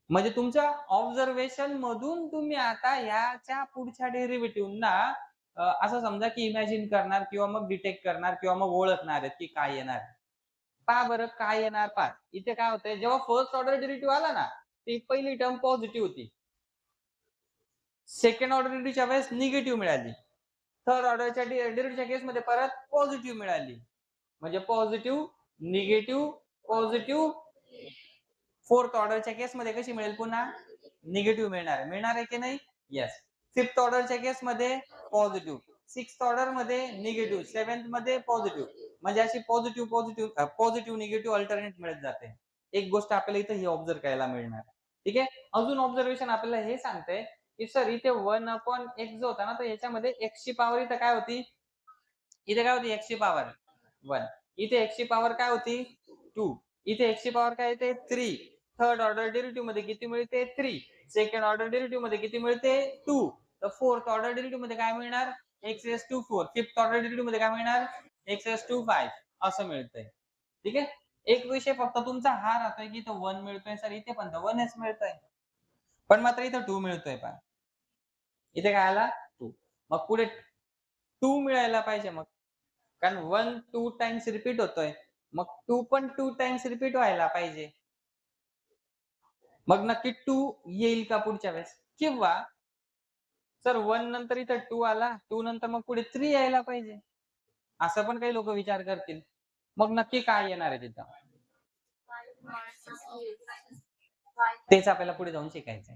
म्हणजे तुमच्या ऑब्झर्वेशन मधून तुम्ही आता ह्याच्या पुढच्या डेरिव्हेटिव्हना असं समजा की इमॅजिन करणार किंवा मग डिटेक्ट करणार किंवा मग ओळखणार आहेत की काय येणार. पहा बरं काय येणार पहा. इथे काय होतंय, जेव्हा फर्स्ट ऑर्डर डेरिव्हेटिव्ह आला ना, ती पहिली टर्म पॉझिटिव्ह होती. सेकंड ऑर्डर डेरिव्हेटिव्हच्या वेळेस निगेटिव्ह मिळाली. थर्ड ऑर्डरच्या डेरिव्हेटिव्हच्या केसमध्ये परत पॉझिटिव्ह मिळाली. म्हणजे पॉझिटिव्ह, निगेटिव्ह, पॉझिटिव्ह. फोर्थ ऑर्डरच्या केसमध्ये कशी मिळेल पुन्हा? निगेटिव्ह मिळणार. मिळणार आहे की नाही? येस. फिफ्थ ऑर्डरच्या केसमध्ये पॉझिटिव्ह. सिक्स्थ ऑर्डर मध्ये निगेटिव्ह. सेव्हन्थ मध्ये पॉझिटिव्ह. म्हणजे अशी positive, positive, positive, negative alternate मिळत जाते. एक गोष्ट आपल्याला इथे ही ऑब्झर्व्ह करायला मिळणार. ठीक आहे. अजून ऑब्झर्वेशन आपल्याला हे सांगतंय, की सर इथे 1/x जो होता ना, तर याच्यामध्ये x ची पॉवर इथं काय होती? इथे काय होती x ची पॉवर? 1. इथे x ची पॉवर काय होती? 2. इथे x ची पॉवर काय येते? 3. थर्ड ऑर्डर डेरिव्हेटिव्ह मध्ये किती मिळते 3, सेकंड ऑर्डर डेरिव्हेटिव्ह मध्ये किती मिळते 2, तर फोर्थ ऑर्डर डेरिव्हेटिव्ह मध्ये काय मिळणार x raised to 4, fifth order derivative मध्ये काय मिळणार x raised to 5 असं मिळतंय. ठीक आहे, एक विषय फक्त तुमचा हा राहतोय की इथं 1 मिळतोय सर, इथे पण 1च मिळतोय, पण मात्र इथं 2 मिळतोय. पण इथे काय आला 2, मग पुढे 2 मिळायला पाहिजे मग, कारण 1 2 टाइम्स रिपीट होतोय, मग 2 पण 2 टाइम्स रिपीट व्हायला पाहिजे. मग नक्की 2 येईल का पुढच्या वेळेस, किंवा सर 1 नंतर इथं 2 आला, 2 नंतर मग पुढे 3 यायला पाहिजे, असं पण काही लोक विचार करतील. मग नक्की काय येणार आहे तिथं, तेच आपल्याला पुढे जाऊन शिकायचंय.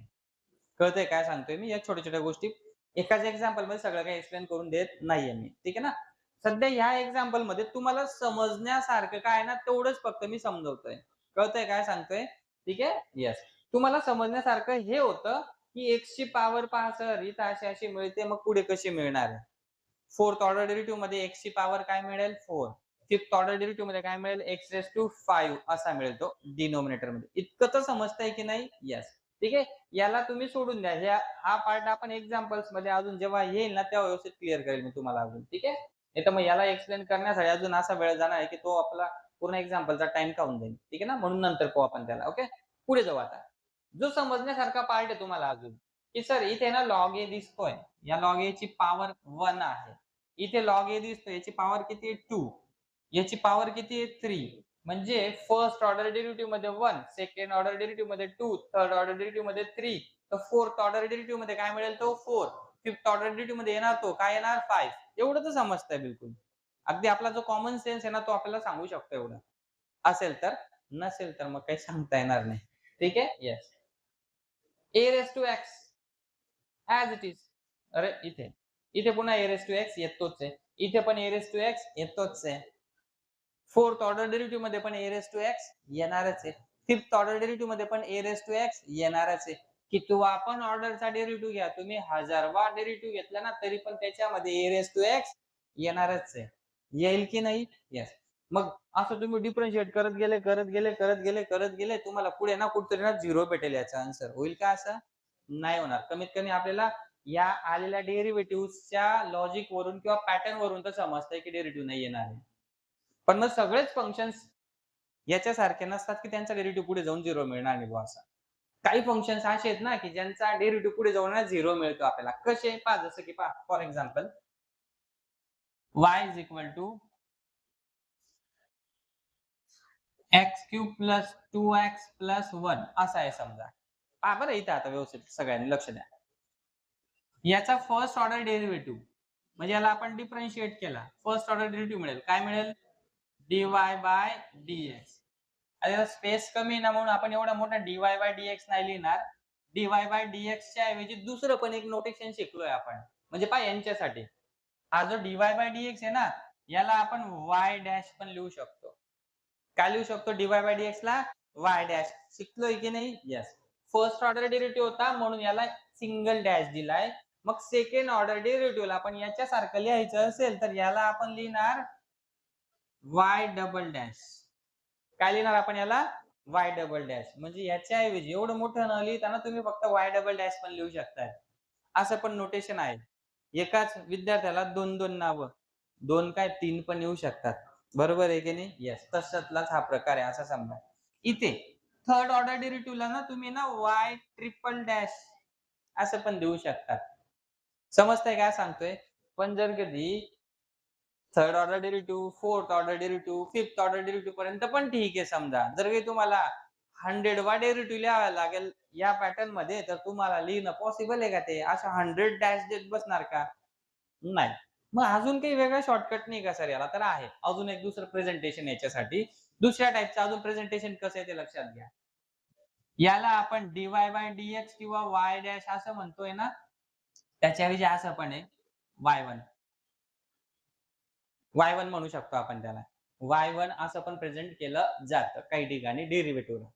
कळतंय काय सांगतोय मी? या छोट्या छोट्या गोष्टी एकाच एक्झाम्पल मध्ये सगळं काही एक्सप्लेन करून देत नाहीये मी, ठीक आहे ना. सध्या ह्या एक्झाम्पल मध्ये तुम्हाला समजण्यासारखं काय ना तेवढंच फक्त मी समजवतोय. कळतंय काय सांगतोय? ठीक आहे, येस. तुम्हाला समजण्यासारखं हे होतं की एक्स ची पॉवर पहा सर, इथं अशी अशी मिळते, मग पुढे कशी मिळणार आहे. फोर्थ ऑर्डर डेरिव्हेटिव्ह मध्ये एक्स ची पॉवर काय मिळेल 4, फिफ्थ ऑर्डर डेरिव्हेटिव्ह मध्ये काय मिळेल x raised to 5 असा मिळेल तो डिनोमिनेटर मध्ये. इतकं तर समजतंय की नाही? येस. ठीक आहे, याला तुम्ही सोडून द्या, हा पार्ट आपण एक्झाम्पल्स मध्ये अजून जेव्हा येईल ना तेव्हा व्यवस्थित क्लिअर करेल मी तुम्हाला अजून. ठीक आहे, नाही तर मग याला एक्सप्लेन करण्यासाठी अजून असा वेळ जाणार आहे की तो आपला पूर्ण एक्झाम्पलचा टाइम खाऊन जाईल. ठीक आहे ना, म्हणून नंतर पाहू आपण त्याला. ओके, पुढे जाऊ आता. जो समजण्यासारखा पार्ट आहे तुम्हाला अजून, की सर इथे ना लॉग ए दिसतोय, या लॉग ए ची पॉवर 1 आहे, इथे लॉग ए दिसतोय, याची पॉवर किती आहे 2, याची पॉवर किती आहे 3, म्हणजे फर्स्ट ऑर्डर डेरिव्हेटिव्ह मध्ये 1, सेकंड ऑर्डर डेरिव्हेटिव्ह मध्ये 2, थर्ड ऑर्डर डेरिव्हेटिव्ह मध्ये 3, तर फोर्थ ऑर्डर डेरिव्हेटिव्ह मध्ये काय मिळेल तो 4, फिफ्थ ऑर्डर डेरिव्हेटिव्ह मध्ये येणार तो काय येणार 5. एवढं तर समजतंय बिलकुल. अगदी आपला जो कॉमन सेन्स आहे ना तो आपल्याला सांगू शकतो एवढं. असेल तर, नसेल तर मग काही सांगता येणार नाही. ठीक आहे, yes. a raised to x as it is. अरे इथे इथे पुन्हा a raised to x येतोच आहे, इथे पण a raised to x येतोच आहे. फोर्थ ऑर्डर डेरिव्हेटिव्ह मध्ये पण a raised to x येणारच आहे. फिफ्थ ऑर्डर डेरिव्हेटिव्ह मध्ये पण a raised to x येणारच आहे. कितवा पण ऑर्डरचा डेरिव्हेटिव्ह घ्या तुम्ही, हजारवा डेरिव्हेटिव्ह घेतला ना तरी पण त्याच्यामध्ये a raised to x येणारच आहे. येईल की नाही? येस. मग असं तुम्ही डिफरन्शिएट करत गेले तुम्हाला पुढे ना कुठेतरी ना 0 भेटेल याचा आन्सर. होईल का असं? नाही होणार. कमीत कमी आपल्याला या आलेल्या डेरिव्हेटिव्हच्या लॉजिक वरून किंवा पॅटर्न वरून तर समजतंय की डेरिव्हेटिव्ह नाही येणार आहे. पण मग सगळेच फंक्शन्स याच्यासारखे नसतात की त्यांचा डेरिव्हेटिव्ह पुढे जाऊन 0 मिळणार नाही बुवा असं. काही फंक्शन्स असे आहेत ना की ज्यांचा डेरिव्हेटिव्ह पुढे जाऊन 0 मिळतो आपल्याला. कसे? पहा, जसं की पहा for example y is equal to x³ plus 2x plus 1 असा आहे समजा. पहा बरं इथे आता व्यवस्थित सगळ्यांनी लक्ष द्या. याचा फर्स्ट ऑर्डर डेरिव्हेटिव्ह म्हणजे याला आपण डिफरन्शिएट केला, फर्स्ट ऑर्डर डेरिव्हेटिव्ह मिळेल. काय मिळेल? dy by dx. आता स्पेस कमी ना म्हणून आपण एवढा मोठा dy बाय dx नाही लिहिणार. dy बाय dx च्या ऐवजी दुसरं पण एक नोटेशन शिकलोय आपण, म्हणजे पहा यांच्यासाठी हा जो dy बाय dx आहे ना याला आपण y डॅश पण लिहू शकतो. काय लिहू शकतो dy बाय dx ला? y dash. शिकलोय की नाही? येस. फर्स्ट ऑर्डर डेरिव्हेटिव्ह होता म्हणून याला सिंगल डॅश दिलाय. मग सेकंड ऑर्डर डेरिव्हेटिव्हला आपण याच्यासारखं लिहायचं असेल तर याला आपण लिहिणार y डबल डॅश. काय लिहिणार आपण याला? y double dash. म्हणजे याच्या ऐवजी एवढं मोठं न लिहिताना तुम्ही फक्त y डबल डॅश पण लिहू शकताय. असं पण नोटेशन आहे. एकाच विद्यार्थ्याला 2-2 नावं, 2 काय 3 पण येऊ शकतात. बरोबर आहे की नाही? येस. तशातलाच हा प्रकार आहे असं समजा. इथे थर्ड ऑर्डर डेरिव्हेटिव्हला ना तुम्ही ना y ट्रिपल डॅश असं पण देऊ शकतात. समजतंय काय सांगतोय? पण जर कधी third order derivative, fourth order derivative, fifth order derivative पर्यंत पण ठीक आहे समजा. जर काही तुम्हाला 100 वा डेरिव्हेटिव्ह लिहावा लागेल या पॅटर्न मध्ये तर तुम्हाला लिहिणं पॉसिबल आहे का ते? अशा 100 डॅश देत बसणार का? नाही. मग अजून काही वेगळा शॉर्टकट नाही का सर याला? तर आहे. अजून एक दुसरं प्रेझेंटेशन याच्यासाठी. दुसऱ्या टाइपचं अजून प्रेझेंटेशन कसं आहे ते लक्षात घ्या. याला आपण dy बाय dx किंवा y डॅश असं म्हणतोय ना, त्याच्याऐवजी असं पण आहे y1. y1 म्हणू शकतो आपण त्याला. y1 असं पण प्रेझेंट केलं जातं काही ठिकाणी डेरिव्हेटिव्हला.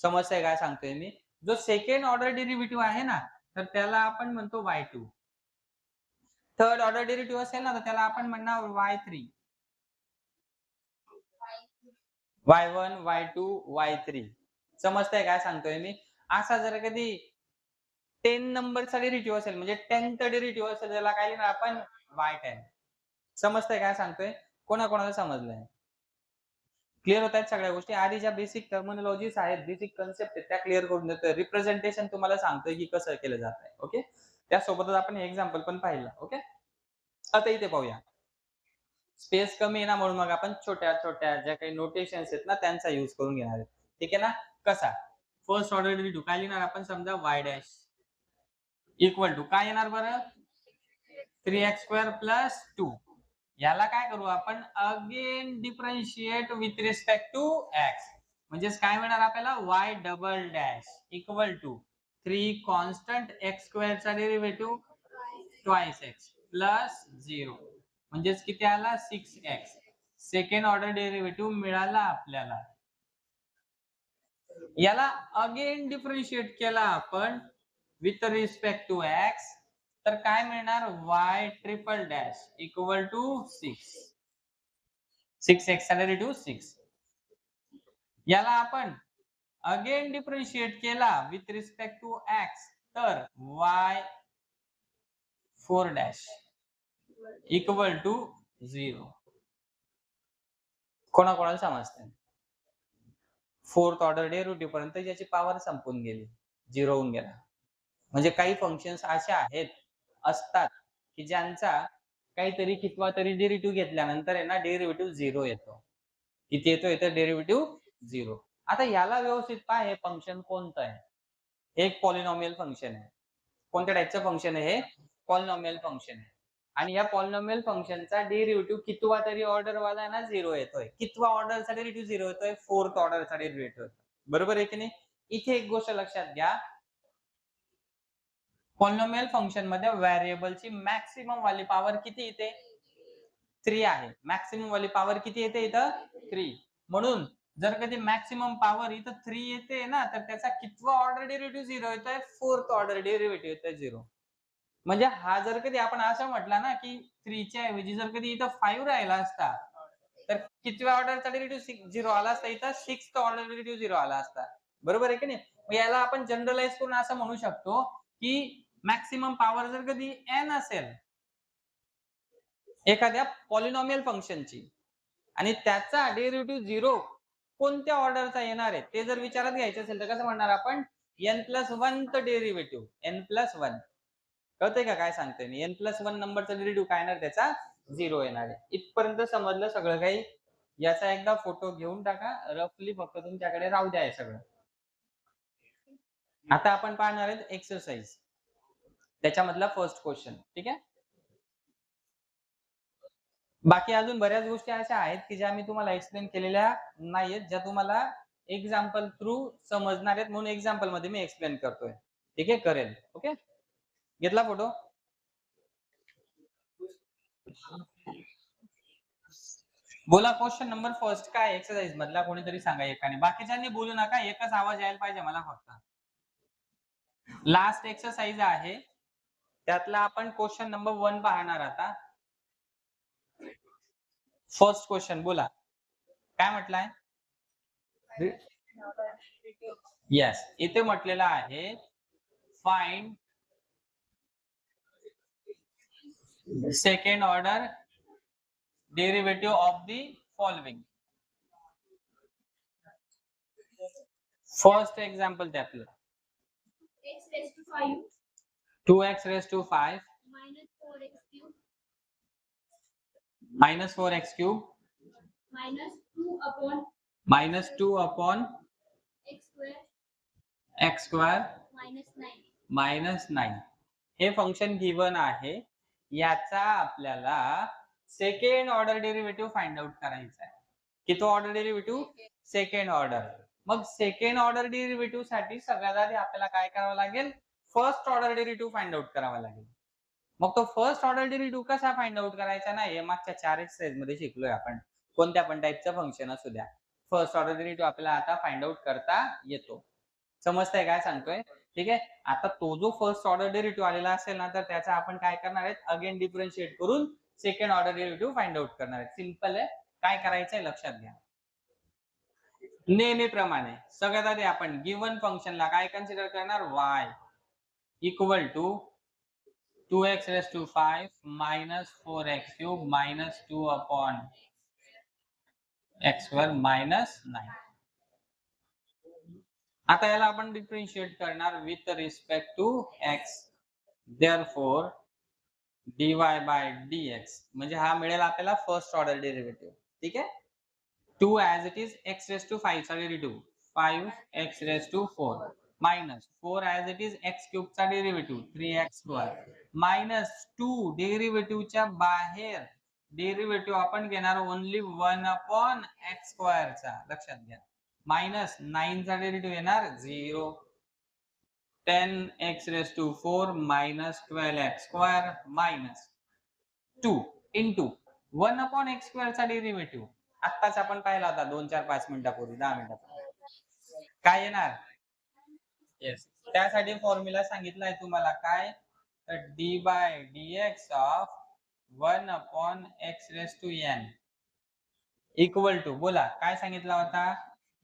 समजतंय काय सांगतोय मी? जो सेकंड ऑर्डर डेरिव्हेटिव्ह आहे ना, तर त्याला आपण म्हणतो y2. थर्ड ऑर्डर डेरिव्हेटिव्ह असेल ना, तर त्याला आपण म्हणणार y3. y1, y2, y3. समजतंय काय सांगतोय मी? असा जर कधी 10 नंबरचा डेरिव्हेटिव्ह असेल म्हणजे 10th डेरिव्हेटिव्ह असेल त्याला काय लिहिणार आपण y10. समजतंय काय सांगतोय? कोणाकोणाला समजलंय? क्लिअर होत आहेत सगळ्या गोष्टी? आधी ज्या बेसिक टर्मिनॉलॉजीज आहेत, बेसिक कन्सेप्ट आहेत त्या क्लिअर करून देतोय. रिप्रेझेंटेशन तुम्हाला सांगतोय की कसं केलं जातंय. ओके. त्यासोबतच आपण एक्झाम्पल पण पाहिलं. ओके. आता इथे पाहूया. स्पेस कमी आहे ना म्हणून मग आपण छोट्या-छोट्या ज्या काही नोटेशन्स आहेत ना त्यांचा यूज करून घेणार आहे. ठीक आहे ना? कसा? फर्स्ट ऑर्डर डेरिव्हेटिव्ह काय लिहिणार आपण समजा y डॅश इक्वल टू काय येणार बरं? 3x² plus 2. याला काय करू आपण again differentiate with respect to x. म्हणजेच काय मिळणार आपल्याला y double dash equal to 3 constant x² चा डेरिव्हेटिव्ह ट्वाइस x प्लस 0. म्हणजेच किती आला 6x. सेकंड ऑर्डर डेरिव्हेटिव्ह मिळाला आपल्याला. याला अगेन डिफरन्शिएट केला आपण विथ रिस्पेक्ट टू x तर काय मिळणार y triple dash equal to 6. 6x चा डेरिव्हेटिव्ह 6. याला आपण अगेन डिफरन्शिएट केला विथ रिस्पेक्ट टू x तर y 4 डॅश इक्वल टू 0. कोणाकोणाला समजतंय? फोर्थ ऑर्डर डेरिव्हेटिव्ह पर्यंत ज्याची पॉवर संपून गेली, 0 होऊन गेला. म्हणजे काही फंक्शन्स असे असतात की ज्यांचा काहीतरी कितवा तरी डेरिव्हेटिव्ह घेतल्यानंतर आहे ना डेरिव्हेटिव्ह 0 येतो. किती येतो? इथे डेरिव्हेटिव्ह 0. आता याला व्यवस्थित पहा हे फंक्शन कोणतं आहे? हे एक पॉलिनॉमियल फंक्शन आहे. कोणत्या टाइपचं फंक्शन आहे हे? पॉलिनॉमियल फंक्शन आहे. आणि या पॉलिनॉमियल फंक्शनचा डेरिव्हेटिव्ह कितवा तरी ऑर्डर वाला आहे ना 0 येतोय. कितवा ऑर्डरचा डेरिव्हेटिव्ह 0 येतोय? फोर्थ ऑर्डरचा डेरिव्हेटिव्ह. बरोबर आहे की नाही? इथे एक गोष्ट लक्षात घ्या. पॉलिनॉमियल फंक्शन मध्ये व्हेरिएबलची मॅक्सिमम वाली पॉवर किती येते? 3 आहे. मॅक्सिमम वाली पॉवर किती येते इथं? 3. म्हणून जर कधी मॅक्सिमम पॉवर इथं 3 येते ना तर त्याचा कितवा ऑर्डर डेरिव्हेटिव्ह 0 येतोय? फोर्थ ऑर्डर डेरिव्हेटिव्ह येतोय 0. म्हणजे हा जर कधी आपण असं म्हटलं ना की 3 च्या ऐवजी जर कधी इथं 5 राहिला असता तर कितव्या ऑर्डरचा डेरिव्हेटिव्ह 0 आला असता? इथं 6th ऑर्डर डेरिव्हेटिव्ह 0 आला असता. बरोबर आहे की नाही? मग याला आपण जनरलाइज करून असं म्हणू शकतो की मॅक्सिमम पॉवर जर कधी n असेल एखाद्या पॉलिनॉमियल फंक्शनची आणि त्याचा डेरिव्हेटिव्ह 0 कोणत्या ऑर्डरचा येणार आहे ते जर विचारात घ्यायचं असेल तर कसं म्हणणार आपण n+1 चं डेरिव्हेटिव्ह n+1. कळतंय का काय सांगतोय मी? n+1 नंबरचा डेरिव्हेटिव्ह काय येणार त्याचा 0 येणार आहे. इथपर्यंत समजलं सगळं काही? याचा एकदा फोटो घेऊन टाका. रफली फक्त तुमच्याकडे राहू द्या हे सगळं. आता आपण पाहणार आहेत एक्सरसाइज. त्याच्यामधला फर्स्ट क्वेश्चन. ठीक आहे? बाकी अजून बऱ्याच गोष्टी अशा आहेत की ज्या मी तुम्हाला एक्सप्लेन केलेल्या नाहीयेत, ज्या तुम्हाला एक्झाम्पल थ्रू समजणार आहेत म्हणून एक्झाम्पल मध्ये मी एक्सप्लेन करतोय. ठीक आहे? करेल. ओके? घेतला फोटो? बोला क्वेश्चन नंबर फर्स्ट काय एक्सरसाइज मधला कोणीतरी सांगा एकाने. बाकीच्यांनी बोलू नका. एकच आवाज यायला पाहिजे मला फक्त. लास्ट एक्सरसाइज आहे. त्यातला आपण क्वेश्चन नंबर 1 पाहणार आता. फर्स्ट क्वेश्चन बोला. काय म्हटलंय? येस. इथे म्हटलेलं आहे find second order derivative of the following. First example त्यातलं 2x raised to 5 minus 4x cube minus 2 upon x square minus 9. हे फंक्शन गिवन आहे. याचा आपल्याला second order derivative find out करायचा आहे. किती ऑर्डर डेरिव्हेटिव्ह? Second order. मग सेकंड ऑर्डर डेरिव्हेटिव्ह साठी सगळ्यात आधी आपल्याला काय करावं लागेल? First order derivative find out करावा लागेल. मग तो फर्स्ट ऑर्डर डेरिव्हेटिव्ह कसा फाइंड आउट करायचा ना हे मागच्या 4 एक्सरसाइज मध्ये शिकलोय आपण. कोणत्या पण टाइपचं फंक्शन असू द्या. फर्स्ट ऑर्डर डेरिव्हेटिव्ह आपल्याला आता फाइंड आउट करता येतो. समजतंय काय सांगतोय? ठीक आहे? आता तो जो फर्स्ट ऑर्डर डेरिव्हेटिव्ह आलेला असेल ना तर त्याचा आपण काय करणार आहे? अगेन डिफरन्शिएट करून second order derivative find out करणार आहे. सिंपल आहे. काय करायचंय लक्षात घ्या. नेहमीप्रमाणे सगळ्यात आधी आपण गिवन फंक्शनला काय कन्सिडर करणार, y equal to 2x raised to 5 minus 4x cube minus 2 upon x square minus 9. आता याला आपण डिफरन्शिएट करणार with respect to x. Therefore dy by dx म्हणजे हा मिळेल आपल्याला फर्स्ट ऑर्डर डेरिव्हेटिव्ह. ठीक आहे. 2 as it is x raised to 5 चा derivative 5x raised to 4 minus 4 as it is x cube चा डेरिव्हेटिव्ह 3x square minus 2 डेरिव्हेटिव्हच्या बाहेर डेरिव्हेटिव्ह आपण घेणार ओन्ली 1 अपॉन x स्क्वेअर चा. लक्षात घ्या. मायनस 9 चा डेरिव्हेटिव्ह येणार 0. 10x raised to 4 minus 12x square minus 2 into 1 upon x square चा डेरिव्हेटिव्ह आत्ताच आपण पाहिला होता 2 4 5 मिनिटापूर्वी 10 मिनिटापूर्वी. काय येणार? येस. त्यासाठी फॉर्म्युला सांगितलाय तुम्हाला काय, तर d by dx of 1 upon x raised to n equal to, बोला काय सांगितला होता,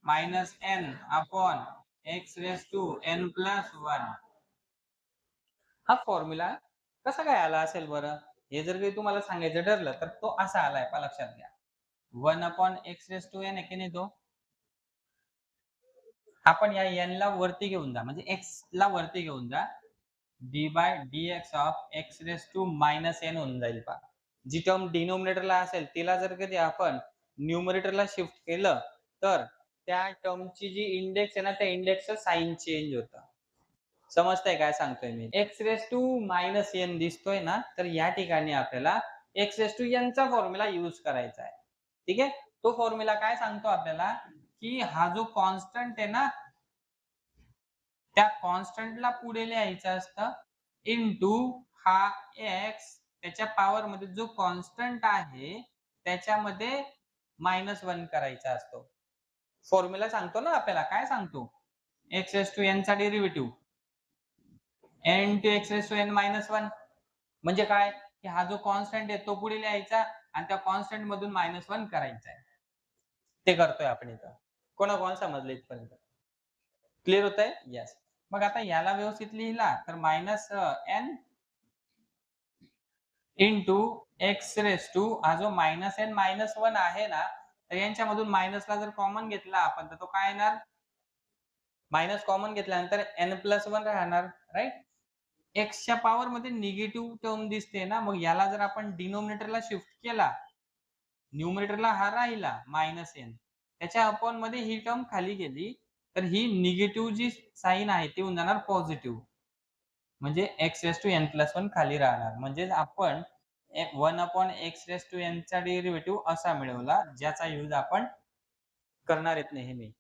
minus n upon x raised to n plus 1. हा फॉर्म्युला कसा काय आला असेल बरं? हे जर काही तुम्हाला सांगायचं ठरलं तर तो असा आलाय, पहा लक्षात घ्या. 1 upon x raised to n आहे की नाही, तो आपण या n ला वरती घेऊन जा, म्हणजे x ला वरती घेऊन जा, d by dx of x raised to minus n होऊन जाईल. पहा, जी टर्म डिनोमिनेटरला असेल तिला जर कधी आपण न्यूमरेटरला शिफ्ट केलं तर त्या टर्मची जी इंडेक्स आहे ना, त्या इंडेक्सचं साइन चेंज होतं. समजतंय काय सांगतोय मी? x raised to minus n दिसतोय ना, तर या ठिकाणी आपल्याला x raised to n चा फॉर्म्युला यूज करायचा आहे. ठीक आहे. तो फॉर्म्युला काय सांगतो आपल्याला, की हा जो कॉन्स्टंट आहे ना, त्या कॉन्स्टंटला पुढे लिहायचं असतं इनटू हा x, त्याच्या पॉवर मध्ये जो कॉन्स्टंट आहे त्याच्यामध्ये -1 करायचा असतो. फॉर्म्युला सांगतो ना आपल्याला, काय सांगतो, x raised to n चा derivative n to x raised to n -1 म्हणजे काय, की हा जो कॉन्स्टंट आहे तो पुढे लिहायचा आणि त्या कॉन्स्टंट मधून -1 करायचा आहे. ते करतोय आपण इथं. कोण समजलं इथपर्यंत? क्लिअर होतंय? येस. मग आता याला व्यवस्थित लिहिला तर minus n into x raise to हा जो -n -1 आहे ना, तर यांच्यामधून मायनसला जर कॉमन घेतला आपण तर तो काय येणार, मायनस कॉमन घेतल्यानंतर n+1 राहणार, राईट. x च्या पॉवर मध्ये निगेटिव्ह टर्म दिसते ना, मग याला जर आपण डिनोमिनेटरला शिफ्ट केला, न्यूमरेटरला हा राहिला -n, त्याच्या अपॉन मध्ये ही टर्म खाली गेली तर ही निगेटिव्ह जी साइन आहे ती होऊन जाणार पॉझिटिव्ह, म्हणजे x raised to n+1 खाली राहणार. म्हणजे आपण 1 upon x raised to n चा डेरिव्हेटिव्ह असा मिळवला, ज्याचा यूज आपण करणार आहेत नेहमी.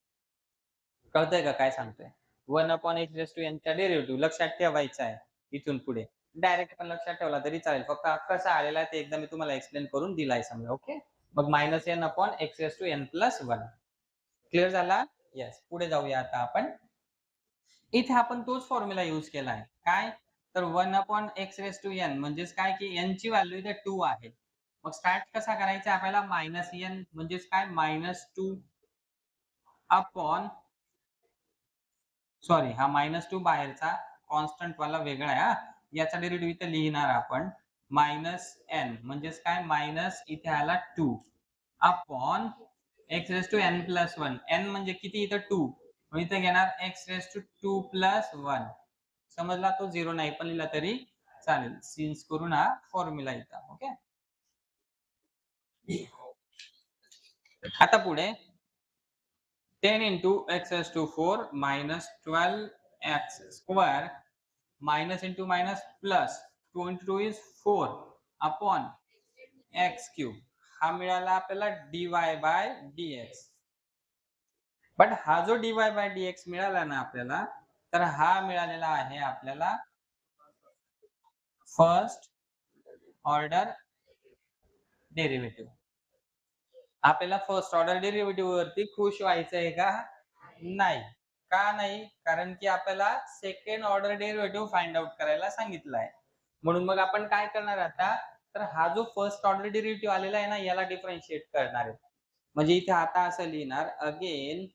कळतंय का काय सांगतोय? 1 upon x raised to n चा डेरिव्हेटिव्ह लक्षात ठेवायचा आहे इथून पुढे. डायरेक्ट पण लक्षात ठेवला तरी चालेल, फक्त कसा आलेला आहे ते एकदा मी तुम्हाला एक्सप्लेन करून दिलाय समजा. ओके. मग -n upon x raised to n+1 clear झाला? येस. पुढे जाऊया आता आपण. इथे आपण तोच फॉर्म्युला यूज केलाय. काय? तर 1 upon x raised to n म्हणजेच काय, की n ची व्हॅल्यू इथे 2 आहे. मग स्टार्ट कसा करायचा आपल्याला, -n म्हणजेच काय, -2 अपॉन, सॉरी हा -2 बाहेरचा कॉन्स्टंट वाला वेगळा आहे हा. याचा डेरिव्हेटिव्ह इथे लिहिणार आपण -n म्हणजेच काय, मायनस इथे आला 2 upon x raised to n+1. n म्हणजे किती इथं 2. मग इथे घेणार x raised to 2 + 1. समजला? तो 0 नाही पण लिहिला तरी चालेल. सिन्स करून हा फॉर्म्युला इथं. ओके. आता पुढे 10 into x raised to 4 minus 12x square minus into minus plus 2 into 2 is 4 upon x cube. हा मिळाला आपल्याला dy by dx. बट हा जो dy by dx मिळाला ना आपल्याला, तर हा मिळालेला आहे आपल्याला फर्स्ट ऑर्डर डेरिव्हेटिव्ह. आपल्याला फर्स्ट ऑर्डर डेरिव्हेटिव्ह वरती खुश व्हायचंय का? नाही. का नाही? कारण की आपल्याला second order derivative find out करायला सांगितलं आहे. म्हणून मग आपण काय करणार आता, तर हा जो फर्स्ट ऑर्डर डेरिव्हेटिव्ह आलेला आहे ना, याला डिफरन्शिएट करणार आहे. म्हणजे इथे आता असं लिहिणार, again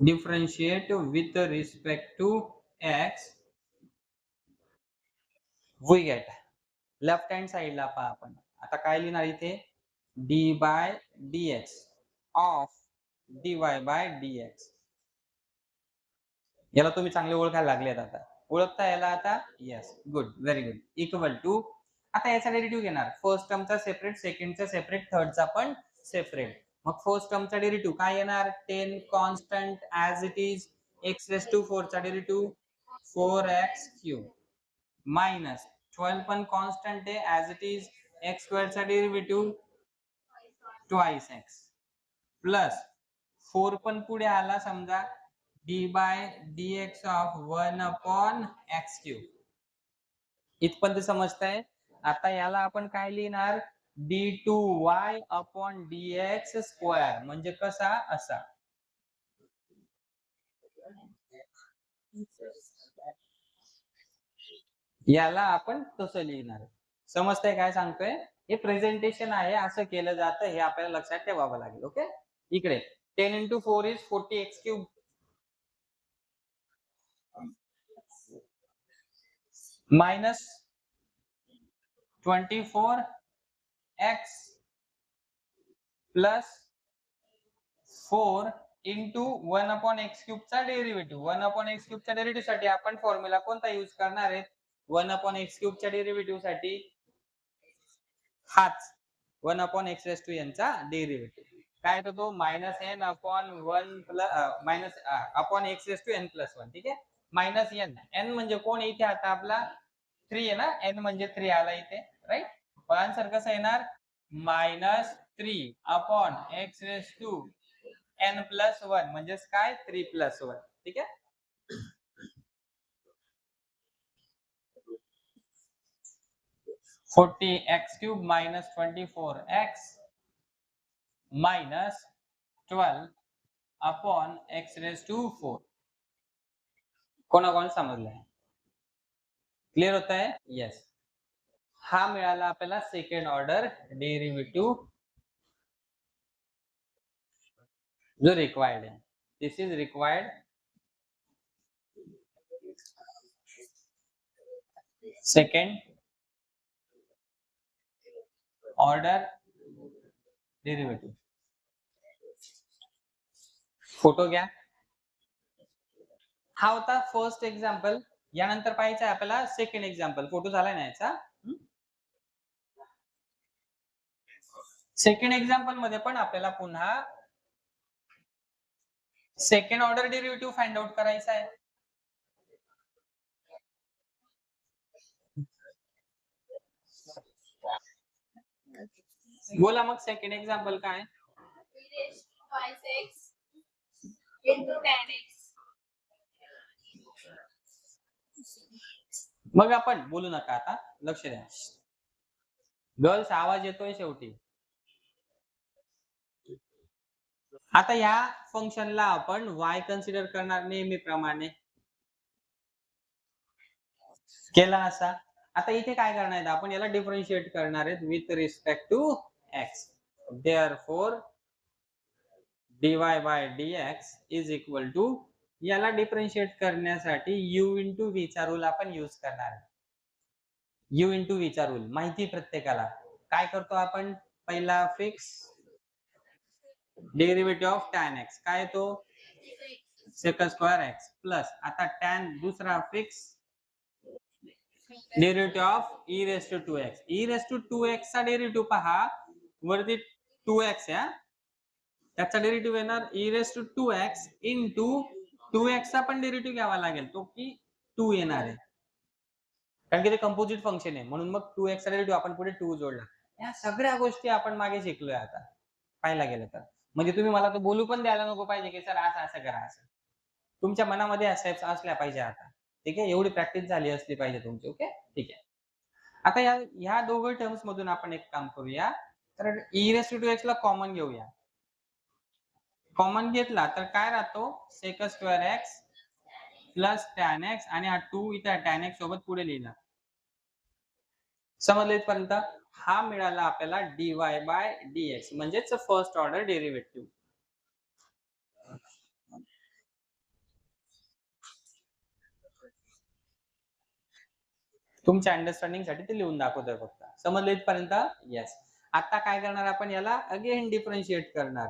differentiate with respect to x, we get left hand साइडला पहा आपण आता काय लिहिणार इथे, d by d x of d y by d x. याला तुम्ही चांगले ओळखायला लागलेत आता, ओळखता याला आता, yes, good, very good. Equal to, आता याचा डेरिव्हेटिव्ह घेणार, फर्स्ट टर्मचा सेपरेट, सेकंडचा सेपरेट, थर्डचा पण सेपरेट. मग फर्स्ट टर्मचा डेरिव्हेटिव्ह काय येणार, 10 constant as it is, x raise to 4 चा डेरिव्हेटिव्ह 4x क्यूब मायनस 12 पण कॉन्स्टंट आहे as it is, x square चा डेरिव्हेटिव्ह ट्वाइस एक्स प्लस 4 पण पुढे आला समजा, d by d x of 1 upon x cube. इथपर्यंत समजताय. आता याला आपण काय लिहिणार, d two y upon d x square, म्हणजे कसा, असा. याला आपण तसं लिहिणार. समजतंय काय सांगतोय, हे प्रेझेंटेशन आहे, असं केलं जातं, हे आपल्याला लक्षात ठेवावं लागेल. ओके, इकडे 10 into 4 is 40x cube minus 24x plus 4 into 1 upon x cube चा डेरिव्हेटिव्ह. 1 upon x cube च्या डेरिव्हेटिव्ह साठी आपण फॉर्म्युला कोणता यूज करणार आहे, 1 upon x cube च्या डेरिव्हेटिव्ह साठी हाच 1 upon x raised to n चा डेरिव्हेटिव्ह काय तो minus n upon 1 plus minus upon x raise to n plus 1. ठीक आहे, मायनस एन, एन म्हणजे कोण इथे आता आपला 3 आहे ना, एन म्हणजे 3 आला इथे, राईट. आन्सर कसं येणार, minus 3 upon x raise to n plus 1 म्हणजेच काय, 3 प्लस 1. ठीक आहे, forty x cube minus 24x minus 12 upon x raise to 4. कोणाकोण समजलंय, क्लिअर होत आहे, येस. हा मिळाला आपल्याला सेकंड ऑर्डर डेरिव्हेटिव्ह जो रिक्वायर्ड आहे. This is required second order derivative. Photo घ्या. हा होता फर्स्ट एक्झाम्पल. यानंतर पाहायचं आहे आपल्याला सेकंड एक्झाम्पल. फोटो झालाय ना याचा. सेकंड एक्झाम्पल मध्ये पण आपल्याला पुन्हा second order derivative find out करायचा आहे. बोला मग सेकंड एक्झाम्पल काय, मग आपण बोलू नका आता, लक्ष द्या. गर्ल्स आवाज येतोय शेवटी. आता या फंक्शनला आपण y कन्सिडर करणार नेहमीप्रमाणे, केला असा. आता इथे काय करणार आहेत आपण, याला डिफरन्शिएट करणार आहेत with respect to x. Therefore dy by dx is equal to, याला डिफरन्शिएट करण्यासाठी u इंटू v चा रूल आपण यूज करणार आहे. u इंटू v चा रूल माहिती प्रत्येकाला. काय करतो आपण, पहिला fix derivative of tan x, काय तो सेकंड स्क्वेअर x प्लस, आता tan दुसरा fix derivative of e raise to 2x. e raise to 2x चा डेरिव्हेटिव्ह पहा, वरती 2x या, त्याचा डेरिव्हेटिव्ह येणार e raise to 2x into 2x चा पण डेरिव्हेटिव्ह घ्यावा लागेल, तो की 2 येणार आहे, कारण की ते कंपोजिट फंक्शन आहे, म्हणून मग 2x चा डेरिव्हेटिव्ह आपण पुढे 2 जोडला. या सगळ्या गोष्टी आपण मागे शिकलोय आता पाहायला गेलं तर. म्हणजे तुम्ही मला तो बोलू पण द्यायला नको पाहिजे की सर असं असं करा, असं तुमच्या मनामध्ये असल्या पाहिजे आता. ठीक आहे, एवढी प्रॅक्टिस झाली असली पाहिजे तुमची. ओके, ठीक आहे. आता या दोघं टर्म्स मधून आपण एक काम करूया, तर e रेस टू 2x ला कॉमन घेऊया. कॉमन घेतला तर काय राहतो, second square x plus tan x, आणि हा 2 इथं टॅन एक्स सोबत पुढे लिहिला. समजलं इथपर्यंत. हा मिळाला आपल्याला dy बाय dx, म्हणजेच फर्स्ट ऑर्डर डेरिव्हेटिव्ह. तुमच्या अंडरस्टँडिंग साठी ते लिहून दाखवतोय फक्त. समजलं इथपर्यंत? येस. आता काय करणार आपण, याला अगेन डिफरन्शिएट करणार.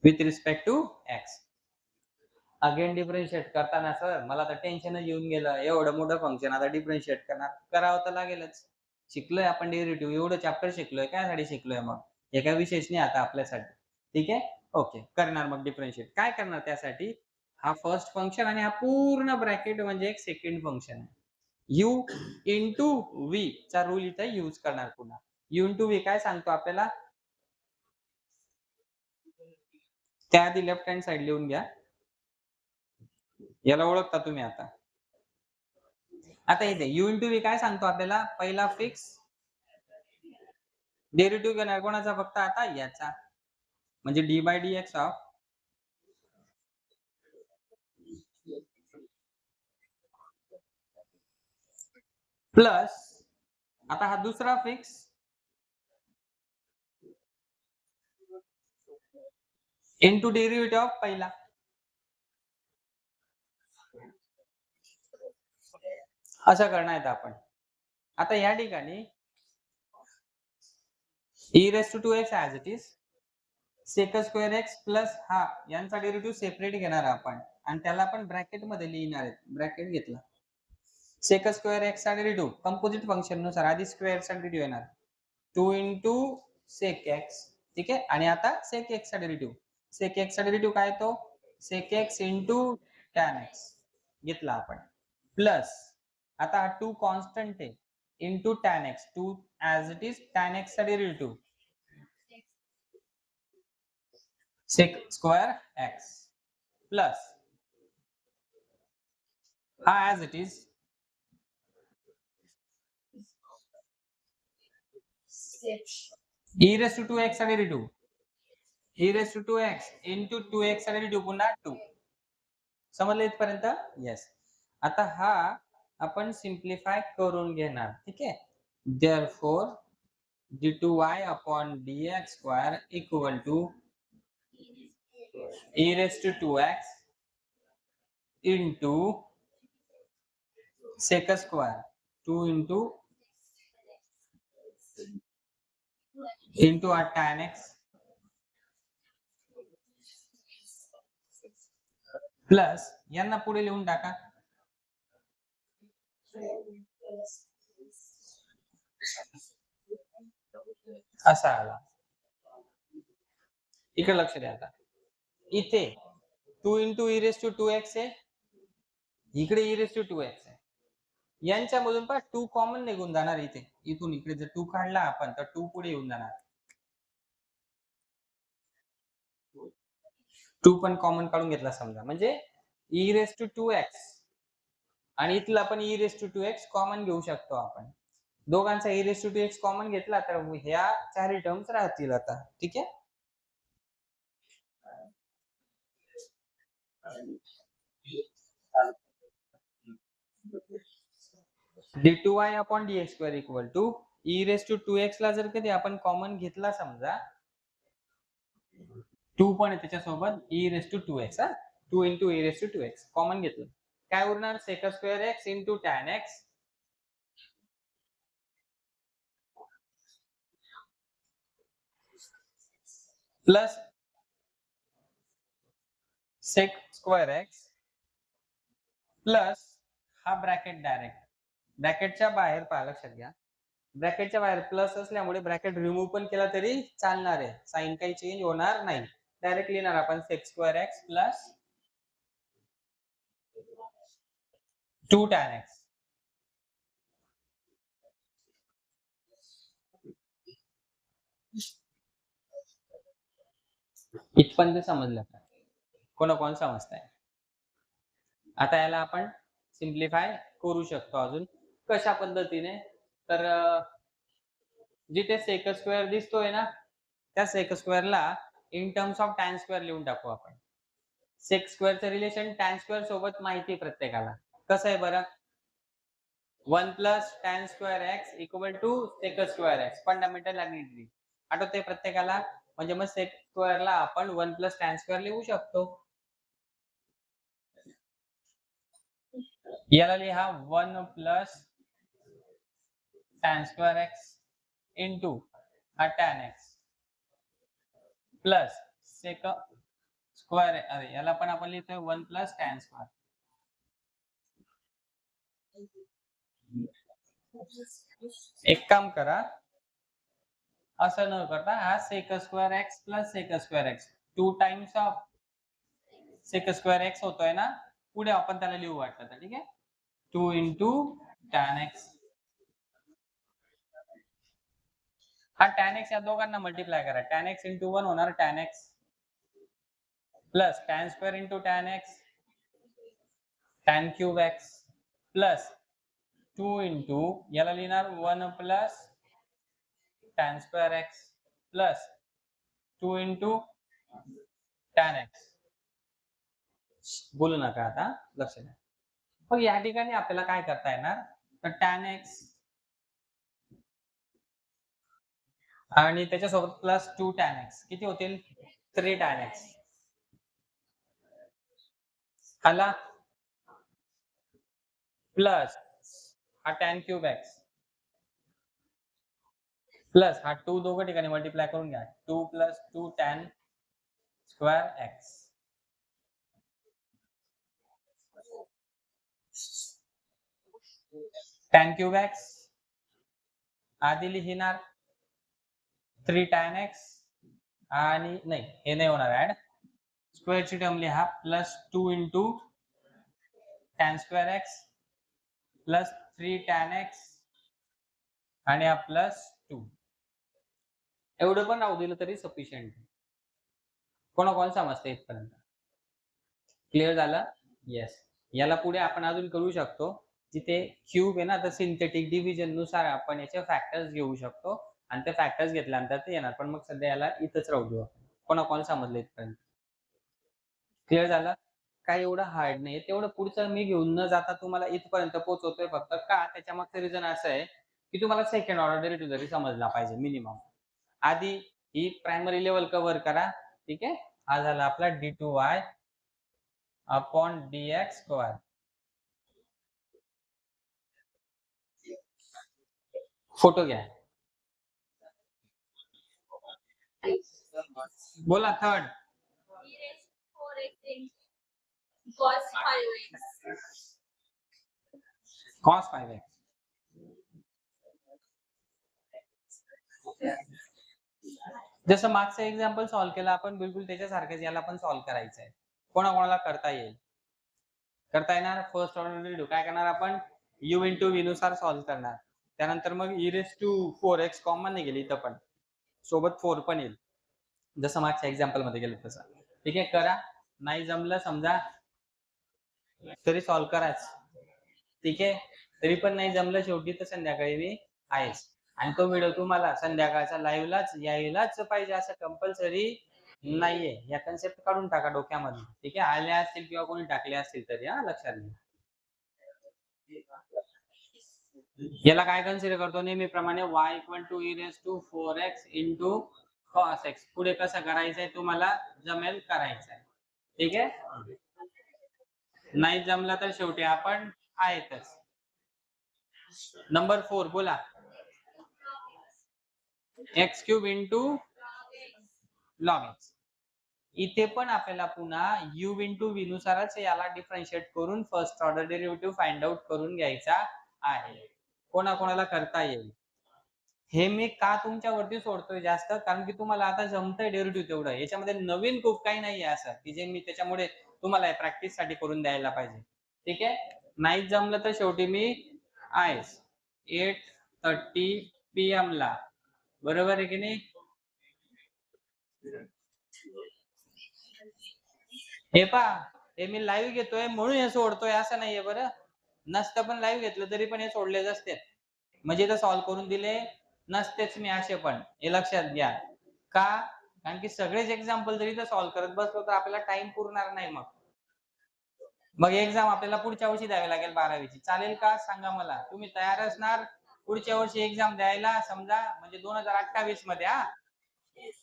With respect to x. Again differentiate करताना सर मला तर टेन्शनच येऊन गेलं, एवढं मोठं फंक्शन आता डिफरन्शिएट करणार, करावं तर लागेलच. शिकलोय आपण डेरिव्हेटिव्ह, एवढं चॅप्टर शिकलोय, काय शिकलोय मग, हे काय विशेष नाही आता आपल्यासाठी. ठीक आहे, ओके. करणार मग डिफरन्शिएट. काय करणार त्यासाठी, हा फर्स्ट फंक्शन आणि हा पूर्ण ब्रॅकेट म्हणजे एक सेकंड फंक्शन आहे. u इंटू व्ही चा रूल इथे यूज करणार पुन्हा. u इंटू व्ही काय सांगतो आपल्याला, त्याआधी लेफ्ट हँड साइड लिहून घ्या. याला ओळखता तुम्ही आता. आता इथे u इंटू व्ही काय सांगतो आपल्याला, पहिला फिक्स डेरिव्हेटिव्ह घेणार कोणाचा, फक्त आता याचा, म्हणजे d by d x of plus, आता हा दुसरा फिक्स इंटू डेरिव्हेटिव्ह ऑफ पहिला. असं करणार आहेत आपण. आता या ठिकाणी e raised to 2x as it is, sec square x plus हा यांचा डेरिव्हेटिव्ह सेपरेट घेणार आपण आणि त्याला आपण ब्रॅकेट मध्ये लिहिणार आहे. ब्रॅकेट घेतला, sec स्क्वेअर x चा डेरिव्हेटिव्ह कंपोजिट फंक्शन नुसार आधी स्क्वेअर चा डेरिव्हेटिव्ह येणार 2 इंटू sec x. ठीक आहे, आणि आता sec x चा डेरिव्हेटिव्ह, sec x चा डेरिव्हेटिव्ह काय तो sec x into tan x घेतला आपण, प्लस आता हा 2 कॉन्स्टंट आहे into tan x, 2 as it is tan x चा derivative sec square x plus हा as it is e raised to 2x चा derivative, e raised to 2x into 2x चा डेरिव्हेटिव्ह पुन्हा 2. समजलं इथपर्यंत? येस. आता हा आपण सिम्प्लिफाय करून घेणार. ठीक आहे, therefore d2y upon dx square equal to e raised to 2x into sec square 2 into a tan x plus यांना पुढे लिहून टाका. असा आला. इकडे लक्ष द्या. आता इथे 2 into e raise to 2x आहे, इकडे ई रेस टू 2x आहे. यांच्यामधून पण 2 कॉमन निघून जाणार. इथे इथून इकडे जर 2 काढला आपण तर 2 पुढे येऊन जाणार, 2 पण कॉमन काढून घेतला समजा, म्हणजे ई रेस टू 2x आणि इथला पण E raise to 2x common घेऊ शकतो आपण. दोघांचा E raise to 2x common घेतला तर ह्या चारही टर्म्स राहतील आता. ठीक आहे, d2y upon dx square equal to e raised to 2x ला जर कधी आपण कॉमन घेतला समजा, 2 पण आहे त्याच्यासोबत, e raised to 2x, 2 into e raised to 2x common घेतलं, काय उरणार sec square x into tan x plus sec square x plus हा ब्रॅकेट डायरेक्ट ब्रॅकेटच्या बाहेर पहा, लक्षात घ्या ब्रॅकेटच्या बाहेर प्लस असल्यामुळे ब्रॅकेट रिमूव्ह पण केला तरी चालणार आहे, साइन काही चेंज होणार नाही. डायरेक्ट लिहिणार आपण sec square x plus 2 tan x. इथपर्यंत समजलं का? कोण समजताय? आता याला आपण सिम्प्लिफाय करू शकतो अजून कशा पद्धतीने, तर जिथे सेक स्क्वेअर दिसतोय ना त्या सेक स्क्वेअरला in terms of tan square लिहून टाकू आपण. सेक स्क्वेअरचं रिलेशन टॅन स्क्वेअर सोबत माहिती आहे प्रत्येकाला, कसं आहे बरं, 1 plus tan square x equal to sec square x, fundamental आणि आठवते प्रत्येकाला. म्हणजे मग सेक स्क्वेअरला आपण 1 प्लस टॅन स्क्वेअर लिहू शकतो. याला लिहा 1 plus tan square x into हा tan x plus sec square, अरे याला पण आपण लिहितोय 1 प्लस टॅन स्क्वेअर. एक काम करा, असं न करता हा sec square x plus sec square x 2 times of sec square x होतोय ना, पुढे आपण त्याला लिहू वाटलं तर, ठीक आहे. 2 इंटू टॅन एक्स, हा टॅन एक्स या दोघांना मल्टिप्लाय करा. टॅन एक्स इंटू 1 होणार tan x plus tan square into tan x tan cube x plus 2 into याला लिहिणार 1 plus tan square x plus 2 into tan x. बोलू नका आता, लक्ष द्या. मग या ठिकाणी आपल्याला काय करता येणार, तर टॅन एक्स आणि त्याच्यासोबत प्लस 2 टॅन एक्स किती होतील, 3 टॅन एक्स आला प्लस हा टॅन क्यूब एक्स प्लस हा 2 दोघं ठिकाणी मल्टिप्लाय करून घ्या. 2 plus 2 tan square x tan cube x आधी लिहिणार 3 टॅन एक्स आणि नाही हे नाही होणार ऍड, स्क्वेअरची टर्म लिहा plus 2 into tan square x plus 3 tan x आणि हा प्लस 2. एवढं पण राहू दिलं तरी सफिशियंट. कोणाकोण समजते इथपर्यंत, क्लिअर झालं? येस. याला पुढे आपण अजून करू शकतो, जिथे क्यूब आहे ना, तर सिंथेटिक डिव्हिजन नुसार आपण याचे फॅक्टर्स घेऊ शकतो आणि ते फॅक्टर्स घेतल्यानंतर ते येणार. पण मग सध्या याला इथंच राहू देऊ. कोणाकोण समजलं इथपर्यंत, क्लिअर झालं? काय एवढं हार्ड नाही, तेवढं पुढचं मी घेऊन न जाता तुम्हाला इथपर्यंत पोहोचवतोय फक्त का, त्याच्या मागचं रिझन असं आहे की तुम्हाला सेकंड ऑर्डर डेरिव्हेटिव्ह जरी समजला पाहिजे मिनिमम. आधी ही प्रायमरी लेवल कव्हर करा, ठीक आहे. हा झाला आपला d2y upon dx square. Photo घ्या, बोला थर्ड. cos 5x जसं मागचं एक्झाम्पल सॉल्व्ह केलं आपण, बिलकुल त्याच्यासारखंच याला पण सॉल्व्ह करायचं आहे. कोणाकोणाला करता येईल, करता येणार. फर्स्ट ऑर्डर डेरिव्हेटिव्ह काय करणार आपण, u इंटू v नुसार सॉल्व्ह करणार. त्यानंतर मग e⁴x कॉमन नाही गेली, इथं पण सोबत 4 पण येईल, जसं मागच्या एक्झाम्पल मध्ये गेलं तसं. ठीक आहे, करा. नाही जमलं समजा तरी सॉल्व्ह कराच, ठीक आहे. तरी पण नाही जमलं शेवटी तर संध्याकाळी मी आहेच. आणि तो व्हिडिओ तुम्हाला संध्याकाळचा लाईव्हलाच यायलाच पाहिजे असं कंपल्सरी नाहीये. या कन्सेप्ट काढून टाका डोक्यामध्ये, ठीक आहे. आले असतील किंवा कोणी टाकले असतील तरी लक्षात घ्या. याला काय कन्सिडर करतो नेहमीप्रमाणे y e⁴x into cos x. पुढे कसं करायचंय तुम्हाला जमेल करायचंय, ठीक आहे. नाही जमलं तर शेवटी आपण आहेतच. नंबर 4 बोला, x cube into log x. इथे पण आपल्याला पुन्हा u इंटू v नुसारच याला डिफरन्शिएट करून first order derivative find out करून घ्यायचा आहे. कोणाकोणाला करता येईल. हे मी का तुमच्यावरती सोडतोय जास्त, कारण की तुम्हाला आता जमतंय डेरिव्हेटिव्ह तेवढं, याच्यामध्ये नवीन खूप काही नाहीये असं की जे मी त्याच्यामुळे तुम्हाला प्रॅक्टिस साठी करून द्यायला पाहिजे, ठीक आहे. नाही जमलं तर शेवटी मी आहेच 8:30 PM ला, बरोबर आहे की नाही. हे पहा, हे मी लाईव्ह घेतोय म्हणून हे सोडतोय असं नाहीये बरं. नसतं पण लाईव्ह घेतलं तरी पण हे सोडलेच असते, म्हणजे इथं सॉल्व्ह करून दिले नसतेच मी असे पण, हे लक्षात घ्या. का, कारण की सगळेच एक्झाम्पल जरी इथं सॉल्व्ह करत बसलो तर आपल्याला टाइम पुरणार नाही. मग एक्झाम आपल्याला पुढच्या वर्षी द्यावी लागेल 12वीची. चालेल का, सांगा मला. तुम्ही तयार असणार पुढच्या वर्षी एक्झाम द्यायला समजा, म्हणजे 2028 मध्ये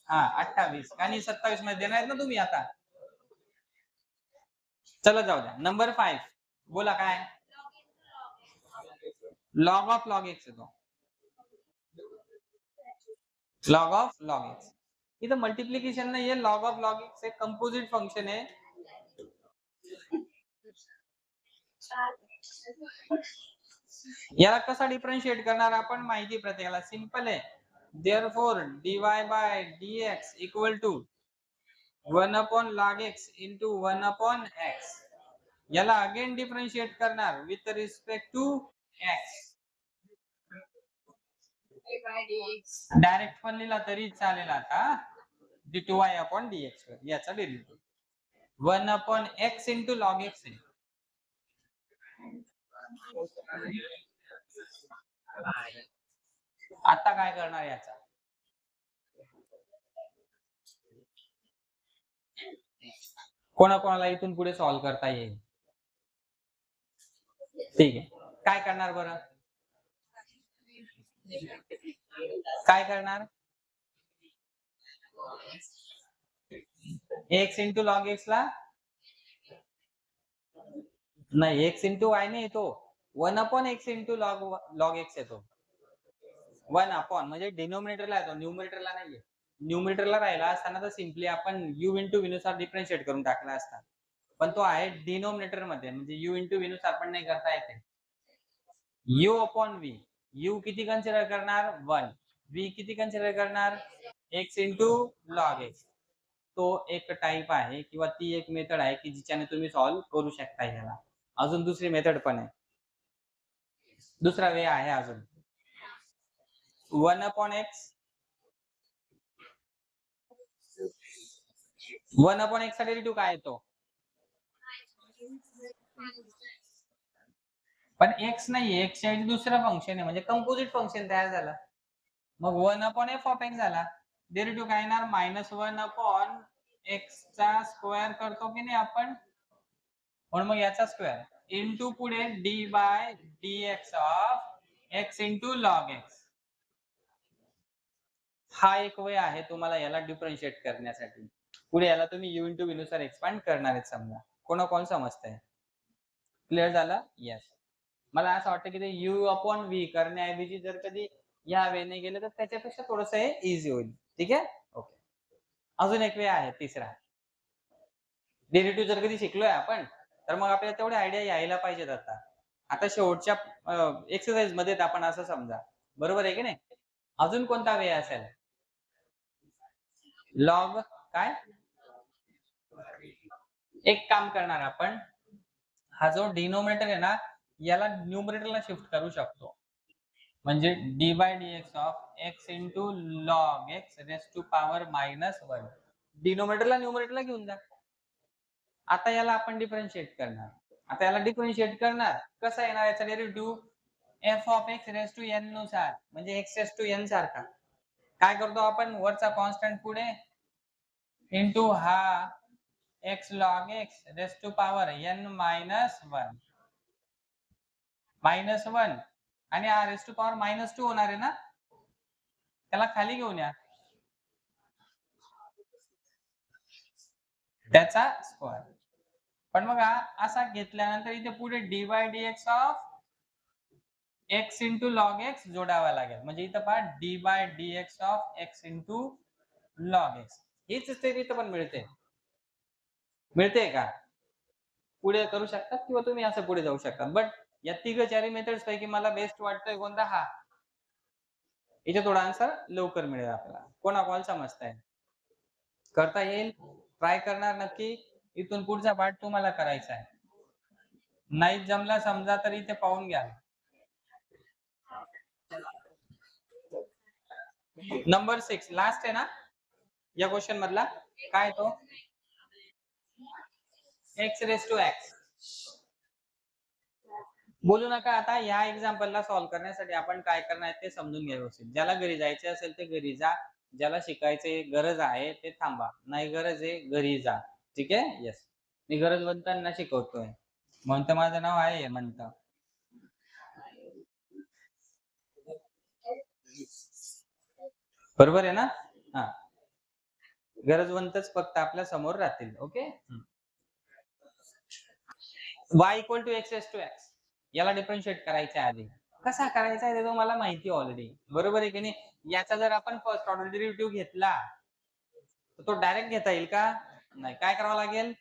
हा 28 आणि 27 मध्ये देणार आहेत ना तुम्ही आता. चला जाऊ द्या. नंबर 5 बोला काय. लॉग ऑफ लॉग एक्स येतो. Log of log x. इथं मल्टिप्लिकेशन नाहीये. लॉग ऑफ लॉग एक्स एक कंपोजिट फंक्शन आहे. याला कसा डिफरन्शिएट करणार आपण माहिती प्रत्येकाला. सिंपल आहे. Therefore dy by dx equal to 1 upon log x into 1 upon x. याला अगेन डिफरन्शिएट करणार with respect to x. Direct पण लिहिला तरी चालेल आता. dy अपॉन dx याचा derivative 1 upon x into log x आहे. आता काय करणार याचा. कोणाकोणाला इथून पुढे सॉल्व्ह करता येईल. ठीक आहे. काय करणार बरं. काय करणार. x इंटू लॉग एक्स ला नाही x इंटू वाय नाही येतो. 1 upon x into log x येतो. 1 अपॉन म्हणजे डिनोमिनेटरला येतो, न्यूमरेटरला नाहीये. न्यूमरेटरला राहिला असताना तर सिम्पली आपण u इंटू v नुसार डिफरन्शिएट करून टाकला असता. पण तो आहे डिनोमिनेटर मध्ये म्हणजे u इंटू v नुसार पण नाही करता येते. u upon v. u किती कन्सिडर करणार 1. v किती कन्सिडर करणार x इंटू लॉग एक्स. तो एक टाइप आहे किंवा ती एक मेथड आहे की जिच्याने तुम्ही सॉल्व्ह करू शकता याला. अजून दुसरी मेथड पण आहे. दुसरा वे आहे अजून. 1 अपॉन एक्स 1 अपॉन एक्स चा डेरिव्हेटिव्ह काय येतो. पण एक्स नाही एक्स च्या दुसरं फंक्शन आहे म्हणजे कंपोजिट फंक्शन तयार झालं. मग 1 अपॉन एफ ऑफ एक्स झाला. डेरिव्हेटिव्ह काय येणार -1 अपॉन एक्स चा स्क्वेअर करतो की नाही आपण. म्हणून मग याचा स्क्वेअर इंटू पुढे d by d x of x into log x. हा एक वे आहे तुम्हाला याला डिफरन्शिएट करण्यासाठी. पुढे याला तुम्ही यू इंटू व्ही नुसार एक्सपांड करणार आहेत समजा. कोण समजतंय. क्लिअर झालं. येस. मला असं वाटतं की ते यू अपॉन व्ही करण्याऐवजी जर कधी या वेने गेलं तर त्याच्यापेक्षा थोडस हे इझी होईल. ठीक आहे. ओके. अजून एक वे आहे तिसरा. डेरिव्हेटिव्ह जर कधी शिकलोय आपण तर मग आपल्याला तेवढे आयडिया यायला पाहिजेत आता. आता शेवटच्या एक्सरसाइज मध्ये आपण असं समजा. बरोबर आहे की नाही. अजून कोणता वे असेल. लॉग काय. एक काम करणार आपण. हा जो डिनोमिनेटर आहे ना याला न्यूमरेटरला शिफ्ट करू शकतो. म्हणजे d by d x of x into log x raise to power -1. डिनोमिनेटरला न्यूमरेटरला घेऊन जा. आता याला आपण डिफरन्शिएट करणार. आता याला डिफरन्शिएट करणार कसा येणार याचा derivative f of x raise to n नुसार म्हणजे एक्स रेस टू एन सारखा. काय करतो आपण वरचा कॉन्स्टंट पुढे इंटू हा x log x raise to power n -1 -1 आणि हा रेस टू पॉवर -2 होणार आहे ना. त्याला खाली घेऊन या. त्याचा स्क्वेअर. पण मग असा घेतल्यानंतर इथे पुढे d by d x of x into log x जोडावा लागेल. म्हणजे इथं पहा d by d x of x into log x. हीच स्टेप इथं पण मिळते का. पुढे करू शकतात किंवा तुम्ही असं पुढे जाऊ शकता. बट या तिघ चारी मेथड्स पैकी मला बेस्ट वाटतोय कोणता हा. इथे थोडा आन्सर लवकर मिळेल आपल्याला. कोणाकोणाला समजताय. करता येईल. ट्राय करणार नक्की. इथून पुढचा पार्ट तुम्हाला करायचा आहे. नाही जमला समजा तर इथे पाहून घ्या. नंबर 6 लास्ट आहे ना या क्वेश्चन मधला. काय तो एक्स रेस टू एक्स. बोलू नका. आता या एक्झाम्पलला सॉल्व्ह करण्यासाठी आपण काय करणार आहे ते समजून घ्या व्यवस्थित. ज्याला घरी जायचे असेल ते घरी जा. ज्याला शिकायचे गरज आहे ते थांबा. नाही गरज आहे घरी जा. ठीक आहे. येस. मी गरजवंतांना शिकवतोय. म्हणतं माझं नाव आहे म्हणतं. बरोबर आहे ना. हा गरजवंतच फक्त आपल्या समोर राहतील. Okay. y equal to x एस टू एक्स याला डिफरन्शिएट करायचं आहे आधी. कसा करायचा आहे ते तुम्हाला माहिती ऑलरेडी. बरोबर आहे की नाही? याचा जर आपण फर्स्ट ऑर्डर डेरिव्हेटिव्ह घेतला तर तो डायरेक्ट घेता येईल का? नाही. काय करावं लागेल?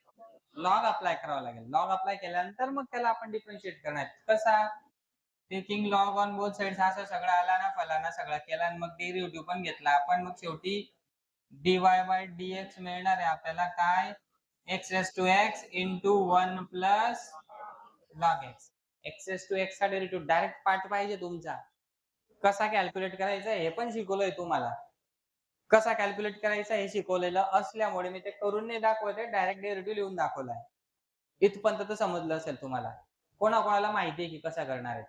लॉग अप्लाय करावा लागेल. लॉग अप्लाय केल्यानंतर मग त्याला आपण डिफरन्शिएट करणार. कसा? Taking log on both sides असं सगळं आला ना फलाना सगळा केला आणि मग डेरिव्हेटिव्ह पण घेतला आपण मग शेवटी dy बाय dx मिळणार आहे आपल्याला काय? x raise to x into 1 plus log x. x raise to x चा डेरिव्हेटिव्ह डायरेक्ट पार्ट पाहिजे तुमचा. कसा कॅल्क्युलेट करायचा हे पण शिकवलंय तुम्हाला. कसा कॅल्क्युलेट करायचा हे शिकवलेलं असल्यामुळे मी ते करून नाही दाखवते डायरेक्ट डेरिव्हेटिव्ह लिहून दाखवलाय. इथपर्यंत तर समजलं असेल तुम्हाला. कोणाकोणाला माहिती आहे की कसा करणार आहे?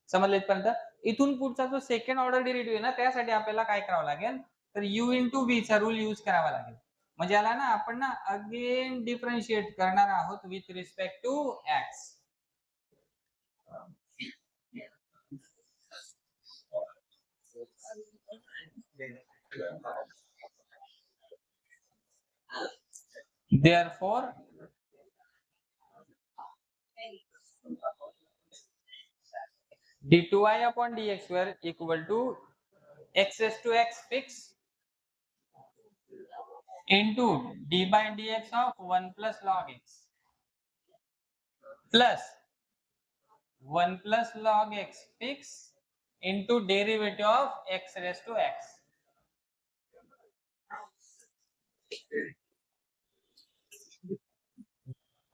समजलं इथपर्यंत? इथून पुढचा जो सेकंड ऑर्डर डेरिव्हेटिव्ह आहे ना त्यासाठी आपल्याला काय करावं लागेल? तर u इंटू v चा रूल यूज करावा लागेल. म्हणजे याला ना आपण ना अगेन डिफरन्शिएट करणार आहोत with respect to x. Therefore, d2y upon dx square equal to x raised to x fixed into d by dx of 1 plus log x plus 1 plus log x fixed into derivative of x raised to x.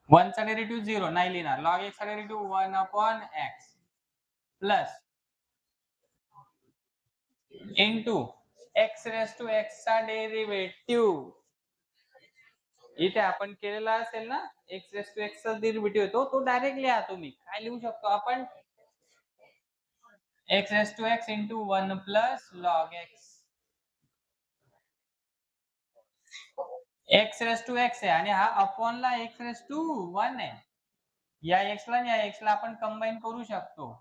One चा डेरिव्हेटिव्ह 0 नाही लिहिणार. log x चा डेरिव्हेटिव्ह 1 upon x plus into x raise to x चा डेरिव्हेटिव्ह इथे आपण केलेला असेल ना x रेस टू x चा डेरिव्हेटिव्ह येतो तो डायरेक्ट लिहा तुम्ही. काय लिहू शकतो आपण? x raise to x into 1 plus log x. x raise to x आहे आणि हा अपॉन ला x रेस टू 1 आहे. या x ला आणि या x ला आपण कंबाईन करू शकतो.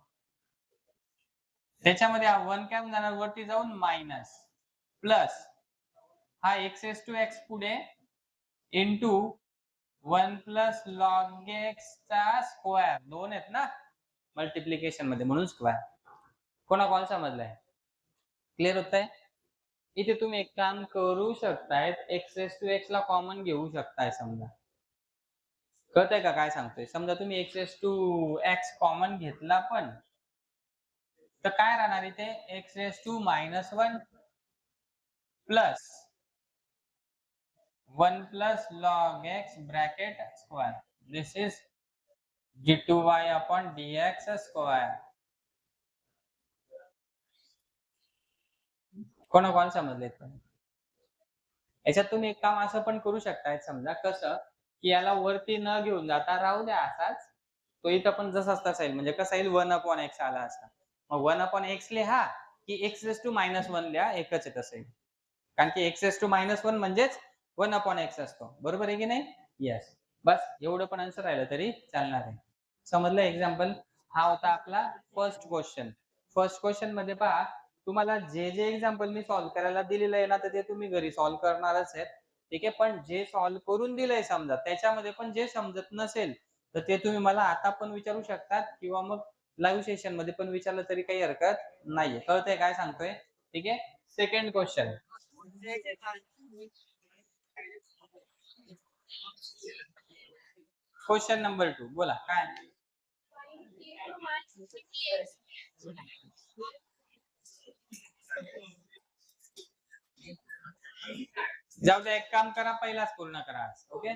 त्याच्यामध्ये हा 1 काय जाणार वरती जाऊन मायनस प्लस हा x रेस टू x पुढे इंटू 1 प्लस लॉग एक्स चा स्क्वेअर. दोन आहेत ना मल्टिप्लिकेशन मध्ये म्हणून स्क्वेअर. कोण समजलाय? क्लिअर होतंय? इथे तुम्ही एक काम करू शकताय x रेस टू x ला कॉमन घेऊ शकताय समजा. कळतंय का काय सांगतोय? समजा तुम्ही x raise to x common घेतला पण तर काय राहणार इथे x raise to minus 1 plus 1 plus log x bracket square. This is d2y upon dx square. कोण समजले? याच्यात तुम्ही एक काम असं पण करू शकताय समजा कसं की याला वरती न घेऊन जाता राहू द्या असाच. तो इथं पण जसाच तसा येईल म्हणजे कसा येईल 1 upon x आला असता. मग 1 upon x लिहा की x रेस टू मायनस 1 लिहा एकच आहे तसं. कारण की x रेस टू मायनस 1 म्हणजेच 1 upon x असतो. बरोबर आहे की नाही? येस. बस एवढं पण आन्सर राहिलं तरी चालणार आहे. समजलं एक्झाम्पल? हा होता आपला फर्स्ट क्वेश्चन. फर्स्ट क्वेश्चन मध्ये पहा तुम्हाला जे जे एक्झाम्पल मी सॉल्व्ह करायला दिलेलं आहे ना तर ते तुम्ही घरी सॉल्व्ह करणारच आहेत. ठीक आहे. पण जे सॉल्व्ह करून दिलंय समजा त्याच्यामध्ये पण जे समजत नसेल तर ते तुम्ही मला आता पण विचारू शकतात किंवा मग लाईव्ह सेशन मध्ये पण विचारलं तरी काही हरकत नाहीये. कळतंय काय सांगतोय? ठीक आहे. Second question. क्वेश्चन नंबर 2 बोला काय? जाऊ द्या एक काम करा पहिलाच पूर्ण करा. ओके